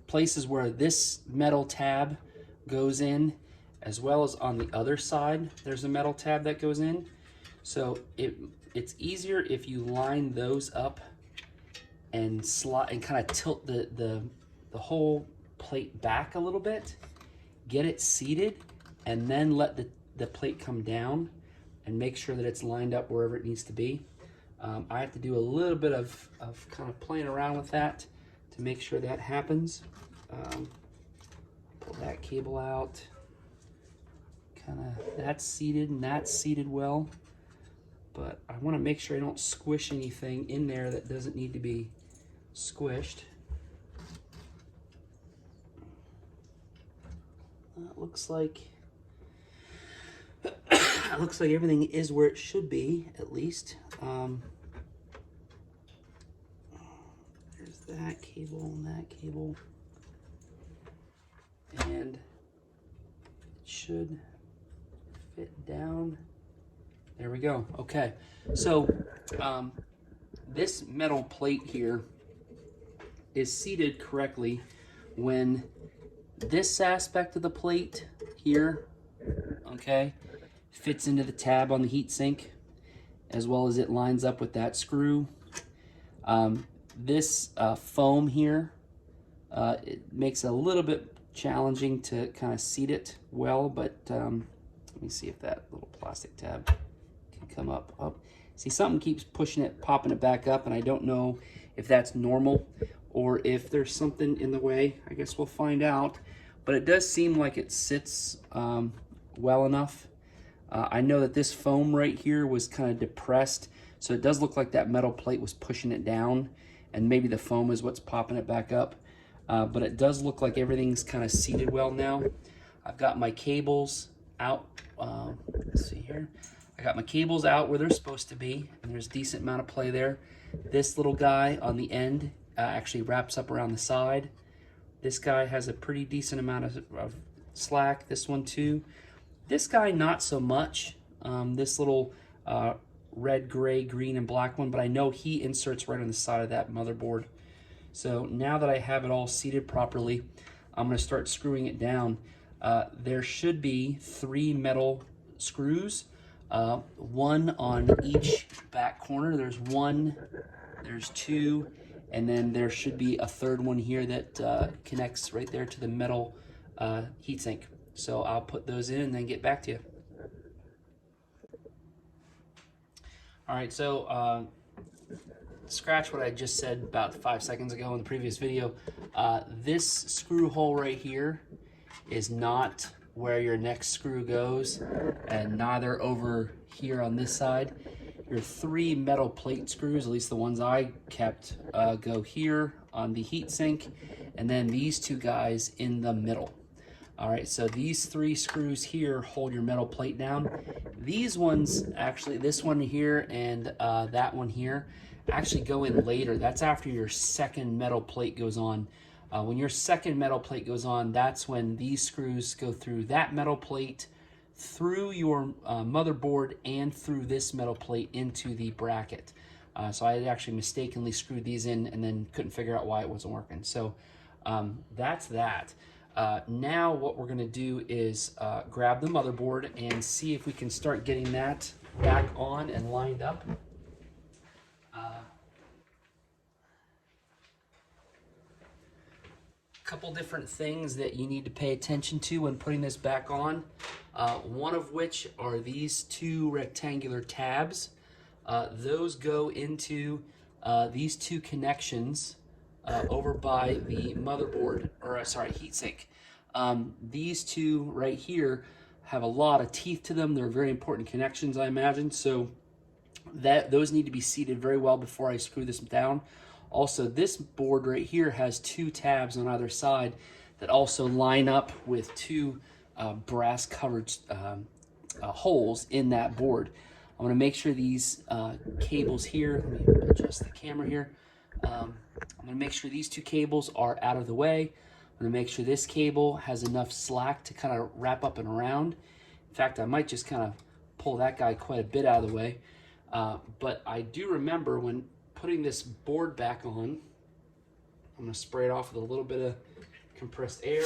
places where this metal tab goes in, as well as on the other side, there's a metal tab that goes in. So it's easier if you line those up and slide and kind of tilt the whole plate back a little bit, get it seated, and then let the plate come down and make sure that it's lined up wherever it needs to be. I have to do a little bit of kind of playing around with that to make sure that happens. Pull that cable out. Kind of, that's seated and that's seated well. But I want to make sure I don't squish anything in there that doesn't need to be squished. It looks like everything is where it should be, at least. There's that cable and that cable, and it should fit down. There we go. Okay, so this metal plate here is seated correctly when this aspect of the plate here, okay, fits into the tab on the heat sink, as well as it lines up with that screw. this foam here, it makes it a little bit challenging to kind of seat it well, but let me see if that little plastic tab can come up. Oh, see, something keeps pushing it, popping it back up, and I don't know if that's normal or if there's something in the way. I guess we'll find out, but it does seem like it sits well enough. I know that this foam right here was kind of depressed, so it does look like that metal plate was pushing it down, and maybe the foam is what's popping it back up. But it does look like everything's kind of seated well now. I've got my cables out. Let's see here. I got my cables out where they're supposed to be, and there's a decent amount of play there. This little guy on the end actually wraps up around the side. This guy has a pretty decent amount of slack. This one too. This guy not so much. This little red, gray, green, and black one, but I know he inserts right on the side of that motherboard. So now that I have it all seated properly, I'm going to start screwing it down. There should be 3 metal screws, one on each back corner. There's 1, there's 2, and then there should be a 3rd one here that connects right there to the metal heatsink. So I'll put those in and then get back to you. All right, so scratch what I just said about 5 seconds ago in the previous video. This screw hole right here is not where your next screw goes, and neither over here on this side. Your 3 metal plate screws, at least the ones I kept, go here on the heatsink, and then these 2 guys in the middle. All right, so these 3 screws here hold your metal plate down. These ones, actually, this one here and that one here, actually go in later. That's after your second metal plate goes on. When your second metal plate goes on, that's when these screws go through that metal plate, through your motherboard, and through this metal plate into the bracket. So I had actually mistakenly screwed these in and then couldn't figure out why it wasn't working. So that's that. Now what we're gonna do is grab the motherboard and see if we can start getting that back on and lined up. Couple different things that you need to pay attention to when putting this back on. One of which are these 2 rectangular tabs. Those go into these 2 connections over by the motherboard, or sorry, heatsink. These 2 right here have a lot of teeth to them. They're very important connections, I imagine. So those need to be seated very well before I screw this down. Also, this board right here has 2 tabs on either side that also line up with 2 brass covered holes in that board. I'm going to make sure these cables here, let me adjust the camera here. I'm going to make sure these 2 cables are out of the way. I'm going to make sure this cable has enough slack to kind of wrap up and around. In fact, I might just kind of pull that guy quite a bit out of the way. But I do remember when putting this board back on, I'm going to spray it off with a little bit of compressed air.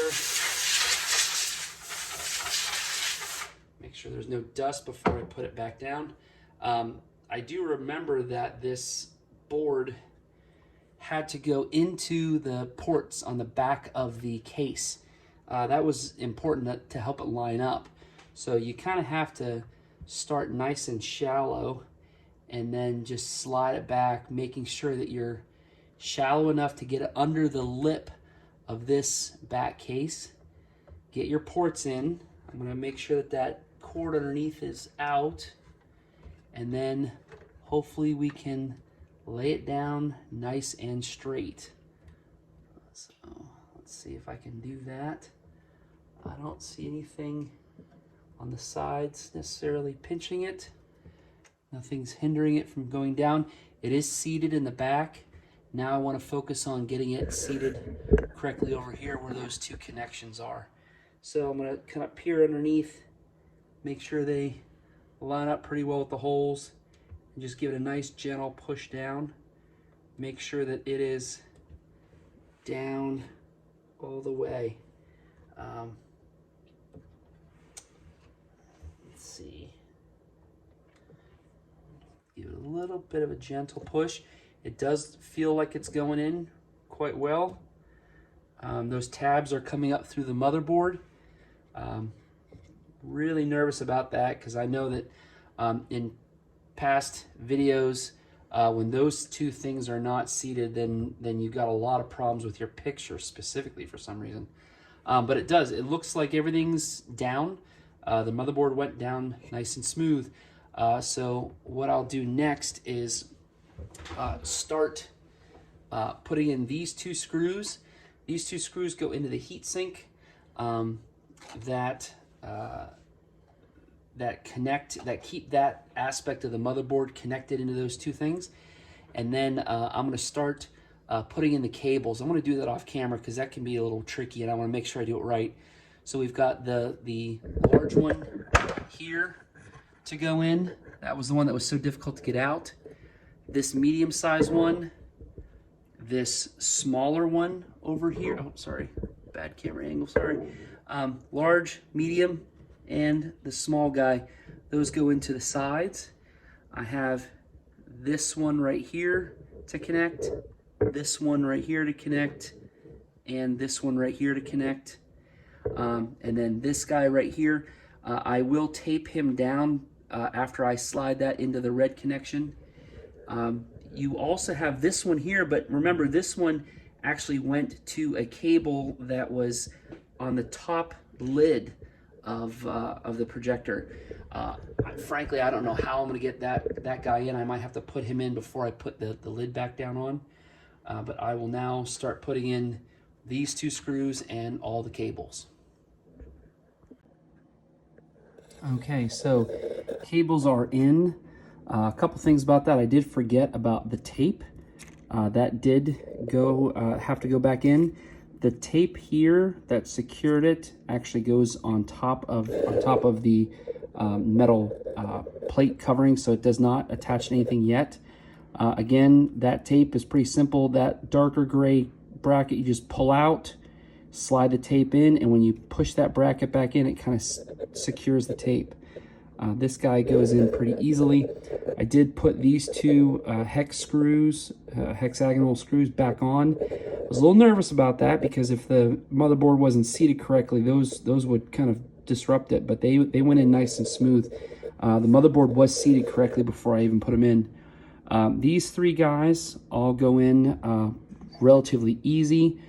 Make sure there's no dust before I put it back down. I do remember that this board had to go into the ports on the back of the case. That was important to help it line up. So you kind of have to start nice and shallow and then just slide it back, making sure that you're shallow enough to get it under the lip of this back case. Get your ports in. I'm going to make sure that that cord underneath is out, and then hopefully we can lay it down nice and straight. So let's see if I can do that. I don't see anything on the sides necessarily pinching it. Nothing's hindering it from going down. It is seated in the back. Now I want to focus on getting it seated correctly over here where those 2 connections are. So I'm going to kind of peer underneath, make sure they line up pretty well with the holes, and just give it a nice gentle push down. Make sure that it is down all the way. Let's see. Give it a little bit of a gentle push. It does feel like it's going in quite well. Those tabs are coming up through the motherboard. Really nervous about that because I know that in past videos, when those two things are not seated, then you've got a lot of problems with your picture specifically for some reason. But it does. It looks like everything's down. The motherboard went down nice and smooth. So what I'll do next is start putting in these two screws. These two screws go into the heatsink that keep that aspect of the motherboard connected into those two things. And then I'm going to start putting in the cables. I'm going to do that off camera because that can be a little tricky, and I want to make sure I do it right. So we've got the large one here to go in. That was the one that was so difficult to get out. This medium-sized one, this smaller one over here. Oh, sorry, bad camera angle, sorry. Large, medium, and the small guy. Those go into the sides. I have this one right here to connect, this one right here to connect, and this one right here to connect. And then this guy right here, I will tape him down after I slide that into the red connection. You also have this one here, but remember this one actually went to a cable that was on the top lid of the projector. Frankly, I don't know how I'm going to get that guy in. I might have to put him in before I put the lid back down on. But I will now start putting in these two screws and all the cables. Okay, so cables are in. A couple things about that. I did forget about the tape. That did have to go back in. The tape here that secured it actually goes on top of the metal plate covering, so it does not attach to anything yet. Again, that tape is pretty simple. That darker gray bracket you just pull out, slide the tape in, and when you push that bracket back in, it kind of secures the tape. This guy goes in pretty easily. I did put these two hex screws, hexagonal screws back on. I was a little nervous about that because if the motherboard wasn't seated correctly, those would kind of disrupt it, but they went in nice and smooth. The motherboard was seated correctly before I even put them in. These three guys all go in relatively easy.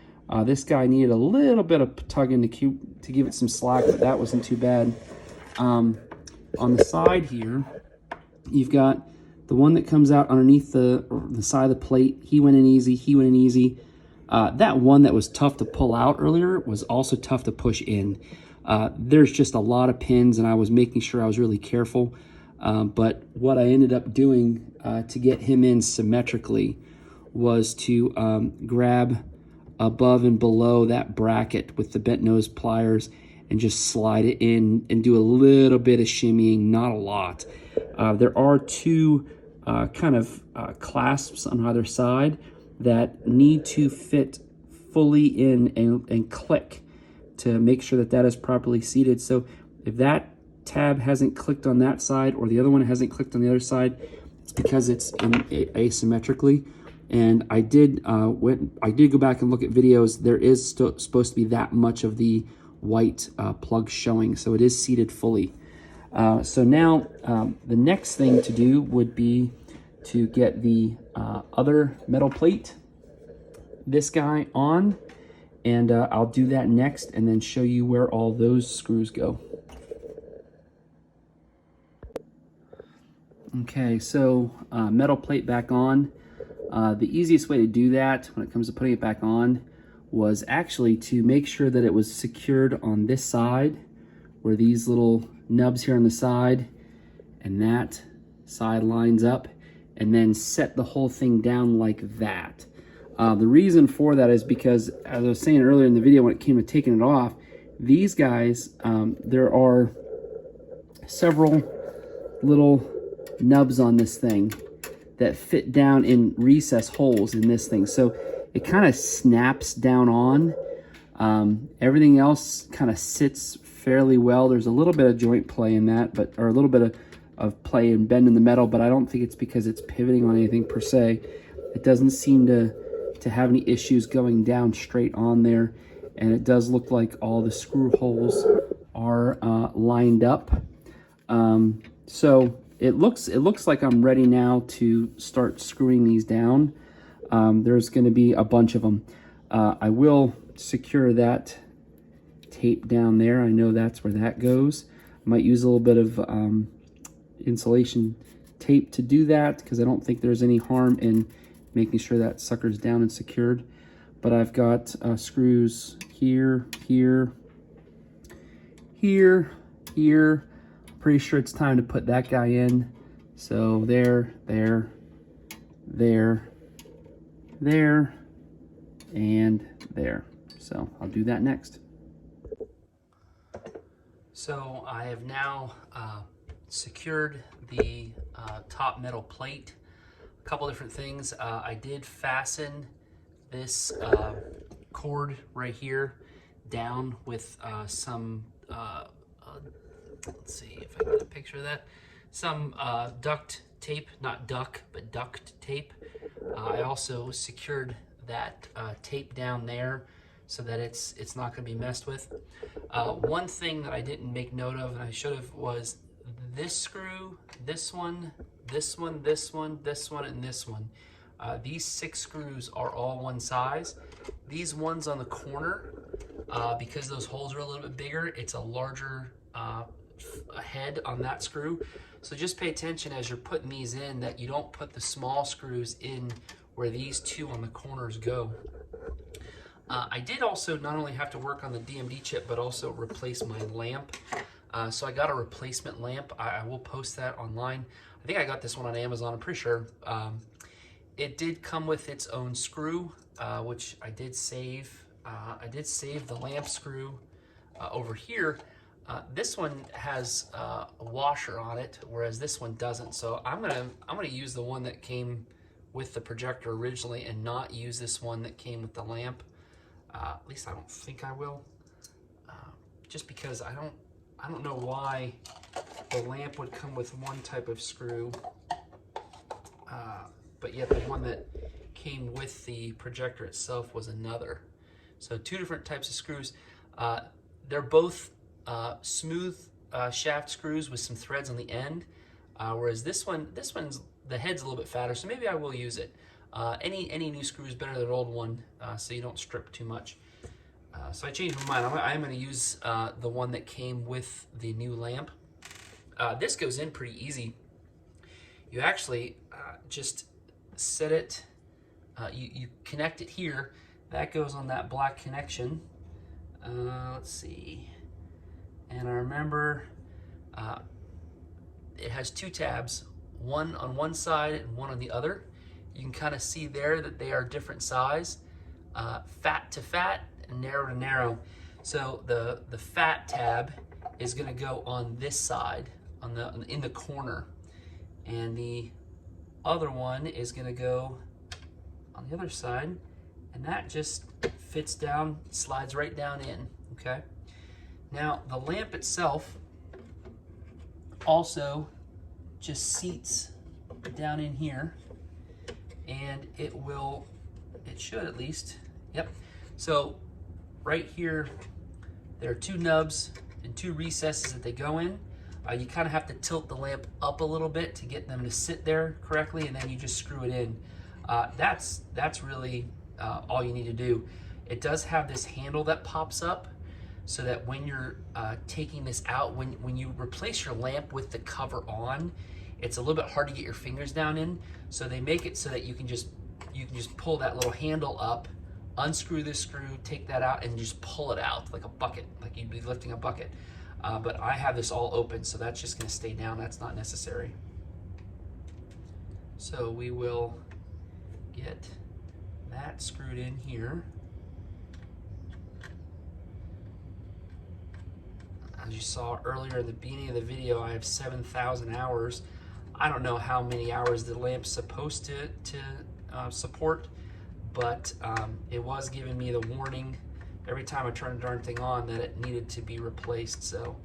This guy needed a little bit of tugging to give it some slack, but that wasn't too bad. On the side here, you've got the one that comes out underneath the side of the plate. He went in easy, he went in easy. That one that was tough to pull out earlier was also tough to push in. There's just a lot of pins, and I was making sure I was really careful. But what I ended up doing to get him in symmetrically was to grab above and below that bracket with the bent nose pliers and just slide it in and do a little bit of shimmying, not a lot. There are two kind of clasps on either side that need to fit fully in and click to make sure that that is properly seated. So if that tab hasn't clicked on that side or the other one hasn't clicked on the other side, it's because it's in asymmetrically. And I did go back and look at videos. There is supposed to be that much of the white plug showing, so it is seated fully. So now the next thing to do would be to get the other metal plate, this guy, on, and I'll do that next and then show you where all those screws go. Okay, so metal plate back on. The easiest way to do that when it comes to putting it back on was actually to make sure that it was secured on this side, where these little nubs here on the side and that side lines up, and then set the whole thing down like that. The reason for that is because, as I was saying earlier in the video when it came to taking it off, these guys, there are several little nubs on this thing that fit down in recess holes in this thing. So it kind of snaps down on. Everything else kind of sits fairly well. There's a little bit of joint play in that, or a little bit of play and bend in the metal, but I don't think it's because it's pivoting on anything per se. It doesn't seem to have any issues going down straight on there, and it does look like all the screw holes are lined up. So it looks like I'm ready now to start screwing these down. There's going to be a bunch of them. I will secure that tape down there. I know that's where that goes. I might use a little bit of insulation tape to do that, because I don't think there's any harm in making sure that sucker's down and secured. But I've got screws here, here, here, here. Pretty sure it's time to put that guy in. So there, there, there, there, and there. So I'll do that next. So I have now secured the top metal plate. A couple different things. I did fasten this cord right here down with some, let's see if I can get a picture of that, some duct tape, not duck, but duct tape. I also secured that tape down there so that it's not going to be messed with. One thing that I didn't make note of, and I should have, was this screw, this one, this one, this one, this one, and this one. These 6 screws are all one size. These ones on the corner, because those holes are a little bit bigger, it's a larger head on that screw. So just pay attention as you're putting these in that you don't put the small screws in where these 2 on the corners go. I did also not only have to work on the DMD chip, but also replace my lamp. So I got a replacement lamp. I will post that online. I think I got this one on Amazon, I'm pretty sure. It did come with its own screw, which I did save. I did save the lamp screw over here. This one has a washer on it, whereas this one doesn't. So I'm gonna use the one that came with the projector originally and not use this one that came with the lamp. At least I don't think I will. Just because I don't know why the lamp would come with one type of screw, but yet the one that came with the projector itself was another. So 2 different types of screws. They're both smooth shaft screws with some threads on the end, whereas this one's the head's a little bit fatter, so maybe I will use it. Any new screw is better than an old one, so you don't strip too much. So I changed my mind. I'm going to use the one that came with the new lamp. This goes in pretty easy. You actually just set it, you connect it here. That goes on that black connection. Let's see. And I remember it has 2 tabs, one on one side and one on the other. You can kind of see there that they are different size, fat to fat and narrow to narrow. So the fat tab is going to go on this side, in the corner, and the other one is going to go on the other side, and that just fits down, slides right down in. Okay. Now the lamp itself also just seats down in here, and it should at least, yep. So right here, there are 2 nubs and 2 recesses that they go in. You kind of have to tilt the lamp up a little bit to get them to sit there correctly, and then you just screw it in. That's really all you need to do. It does have this handle that pops up, so that when you're taking this out, when you replace your lamp with the cover on, it's a little bit hard to get your fingers down in. So they make it so that you can just pull that little handle up, unscrew this screw, take that out, and just pull it out like a bucket, like you'd be lifting a bucket. But I have this all open, so that's just going to stay down. That's not necessary. So we will get that screwed in here. As you saw earlier in the beginning of the video, I have 7,000 hours. I don't know how many hours the lamp's supposed to support, but it was giving me the warning every time I turned the darn thing on that it needed to be replaced. So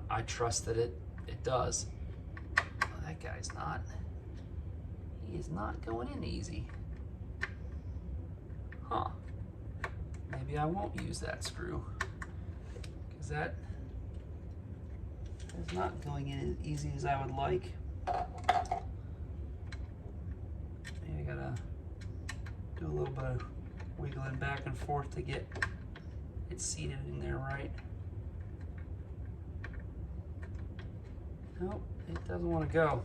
I trust that it does. Well, that guy's not. He is not going in easy. Huh. Maybe I won't use that screw, because that is not going in as easy as I would like. Maybe I gotta do a little bit of wiggling back and forth to get it seated in there right. Nope, it doesn't want to go.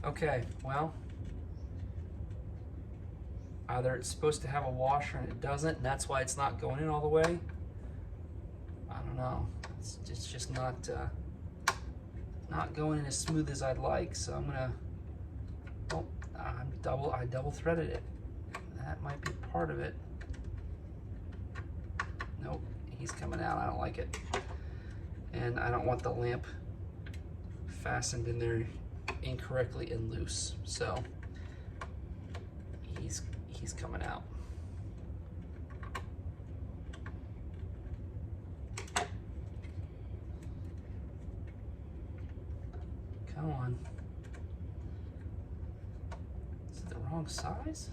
Okay, well, either it's supposed to have a washer and it doesn't, and that's why it's not going in all the way. I don't know. It's just not going in as smooth as I'd like. So I'm gonna. Oh, I double threaded it. That might be part of it. Nope, he's coming out. I don't like it, and I don't want the lamp fastened in there incorrectly and loose. So he's coming out. Come on. Is it the wrong size?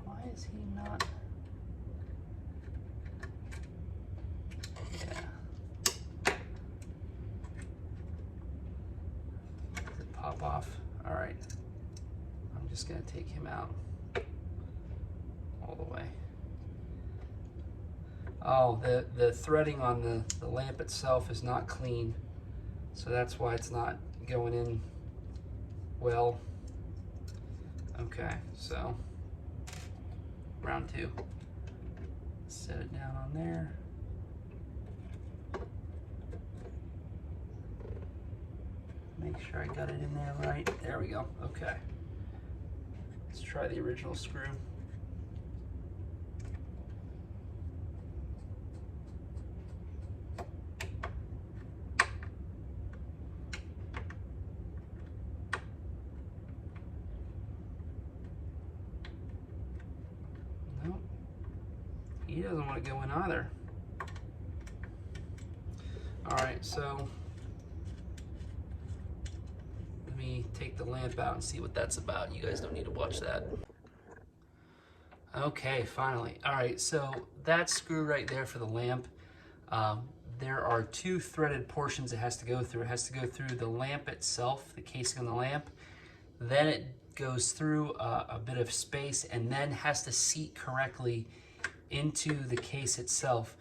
Why is he not? Yeah. Does it pop off? All right. I'm just gonna take him out all the way. Oh, the threading on the lamp itself is not clean, so that's why it's not going in well. Okay, so round two. Set it down on there. Make sure I got it in there right. There we go. Okay. Let's try the original screw. Nope. He doesn't want to go in either. All right, so let me take the lamp out and see what that's about. You guys don't need to watch that. Okay, finally. All right, so that screw right there for the lamp, there are two threaded portions it has to go through. It has to go through the lamp itself, the casing on the lamp. Then it goes through a bit of space and then has to seat correctly into the case itself.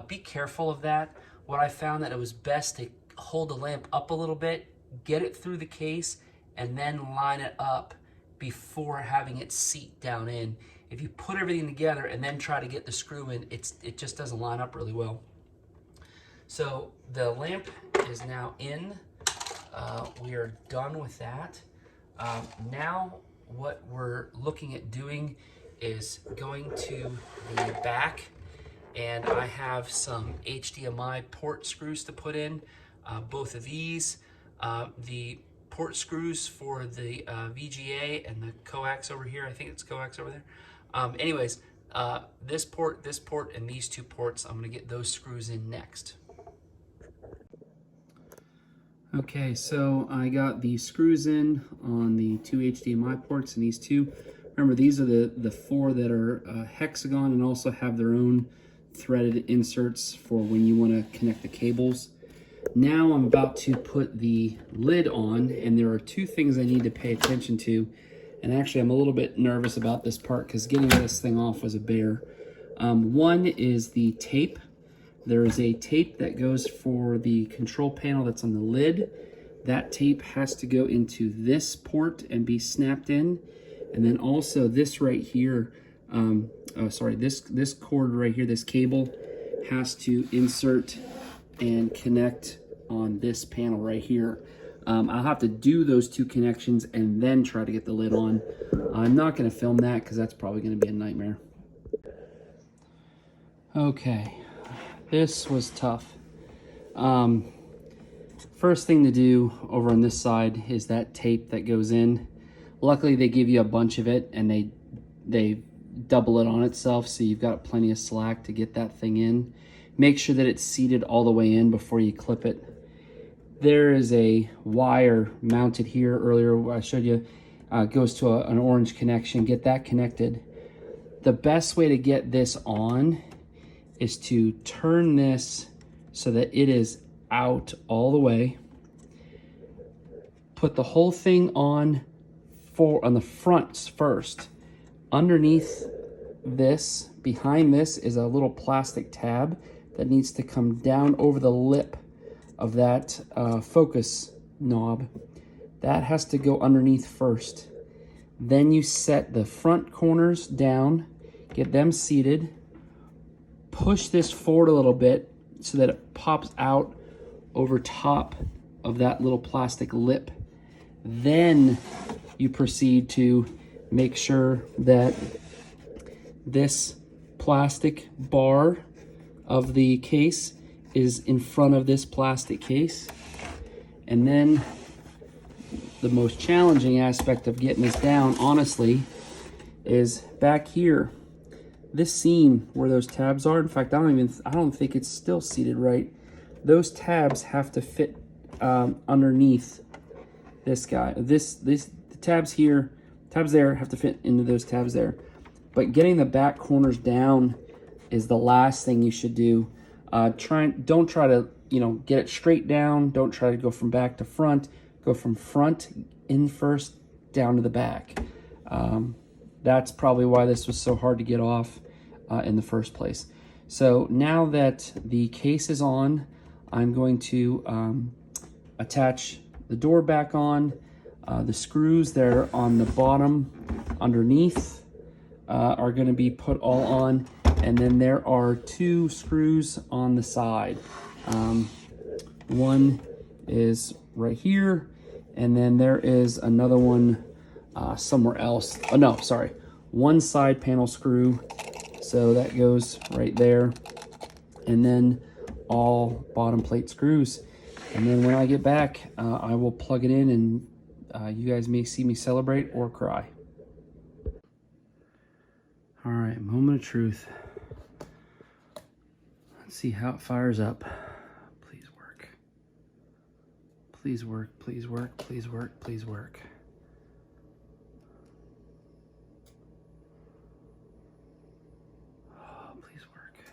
Be careful of that. What I found that it was best to hold the lamp up a little bit, get it through the case, and then line it up before having it seat down in. If you put everything together and then try to get the screw in, it just doesn't line up really well. So the lamp is now in. We are done with that. Now what we're looking at doing is going to the back, and I have some HDMI port screws to put in. Both of these, the port screws for the VGA and the coax over here. I think it's coax over there. Anyways, this port, and these two ports, I'm gonna get those screws in next. Okay, so I got the screws in on the two HDMI ports and these two. Remember, these are the four that are hexagon and also have their own threaded inserts for when you want to connect the cables. Now I'm about to put the lid on, and there are two things I need to pay attention to. And actually, I'm a little bit nervous about this part because getting this thing off was a bear. One is the tape. There is a tape that goes for the control panel that's on the lid. That tape has to go into this port and be snapped in. And then also this right here, this cord right here, this cable has to insert and connect on this panel right here. I'll have to do those two connections and then try to get the lid on. I'm not gonna film that because that's probably gonna be a nightmare. Okay, this was tough. First thing to do over on this side is that tape that goes in. Luckily they give you a bunch of it and they double it on itself, so you've got plenty of slack to get that thing in. Make sure that it's seated all the way in before you clip it. There is a wire mounted here earlier. I showed you, goes to an orange connection. Get that connected. the best way to get this on is to turn this so that it is out all the way. Put the whole thing on the fronts first. Underneath this, behind this, is a little plastic tab that needs to come down over the lip of that focus knob. That has to go underneath first. Then you set the front corners down, get them seated, push this forward a little bit so that it pops out over top of that little plastic lip. Then you proceed to make sure that this plastic bar of the case is in front of this plastic case. And then the most challenging aspect of getting this down, honestly, is back here. This seam where those tabs are, in fact, I don't think it's still seated right. Those tabs have to fit underneath this guy. The tabs here, tabs there have to fit into those tabs there. But getting the back corners down is the last thing you should do. Don't try to, get it straight down. Don't try to go from back to front. Go from front in first, down to the back. That's probably why this was so hard to get off in the first place. So now that the case is on, I'm going to attach the door back on. The screws that are on the bottom underneath are going to be put all on, and then there are 2 screws on the side. One is right here, and then there is another one somewhere else. Oh no, sorry, one side panel screw, so that goes right there, and then all bottom plate screws. And then when I get back, I will plug it in, and you guys may see me celebrate or cry. All right, moment of truth. Let's see how it fires up. Please work. Please work, please work, please work, please work. Oh, please work.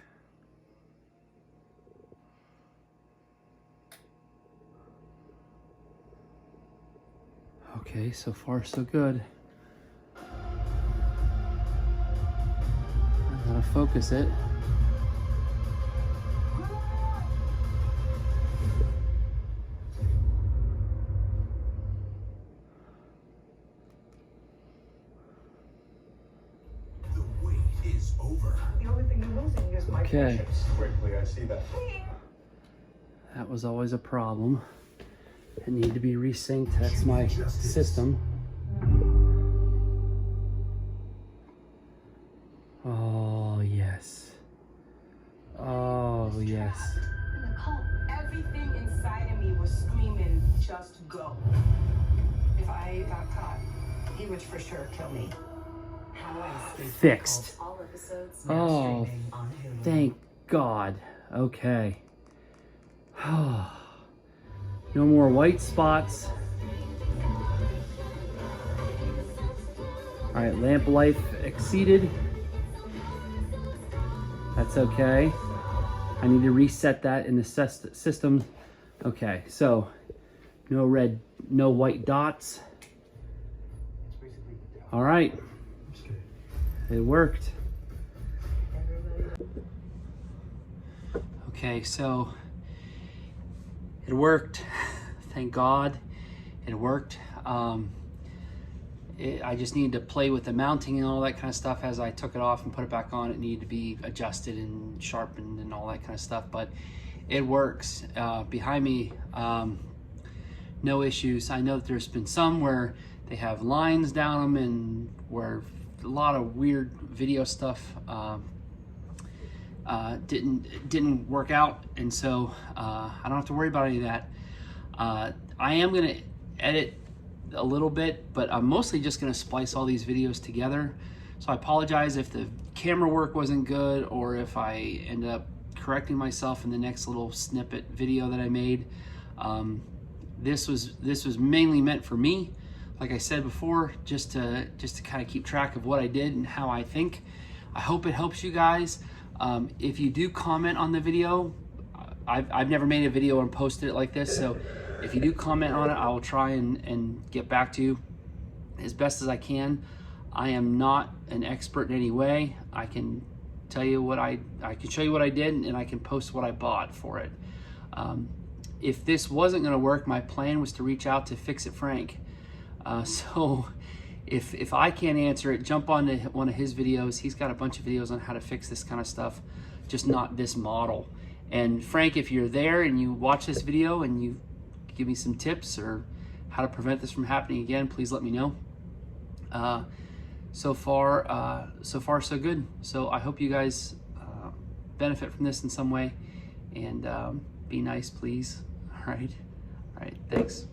Okay, so far so good. I gotta focus it. The wait is over. The only thing you're losing is my patience. Quickly, I see that. That was always a problem. It needed to be resynced. That's my system. Oh, yes. Oh, yes. Everything inside of me was screaming, just go. If I got caught, he would for sure kill me. How I escaped. Fixed. All episodes now Oh, streaming on Hulu. thank God. Okay. No more white spots. All right, lamp life exceeded. That's okay. I need to reset that in the system. Okay, so no white dots. All right, it worked. Okay, so it worked. Thank God it worked. I just needed to play with the mounting and all that kind of stuff. As I took it off and put it back on, it needed to be adjusted and sharpened and all that kind of stuff, but it works. Behind me, no issues. I know that there's been some where they have lines down them and where a lot of weird video stuff didn't work out, and so I don't have to worry about any of that. I am gonna edit a little bit, but I'm mostly just gonna splice all these videos together. So I apologize if the camera work wasn't good, or if I ended up correcting myself in the next little snippet video that I made. This was mainly meant for me, like I said before, just to kind of keep track of what I did and how I think. I hope it helps you guys. If you do comment on the video, I've never made a video and posted it like this, so if you do comment on it, I will try and get back to you as best as I can. I am not an expert in any way. I can tell you what I can show you what I did, and I can post what I bought for it. If this wasn't going to work, my plan was to reach out to Fix It Frank. So if I can't answer it, jump on to one of his videos. He's got a bunch of videos on how to fix this kind of stuff, just not this model. And Frank, if you're there and you watch this video and you give me some tips or how to prevent this from happening again, please let me know. So far so good. So I hope you guys benefit from this in some way, and be nice, please. All right, thanks.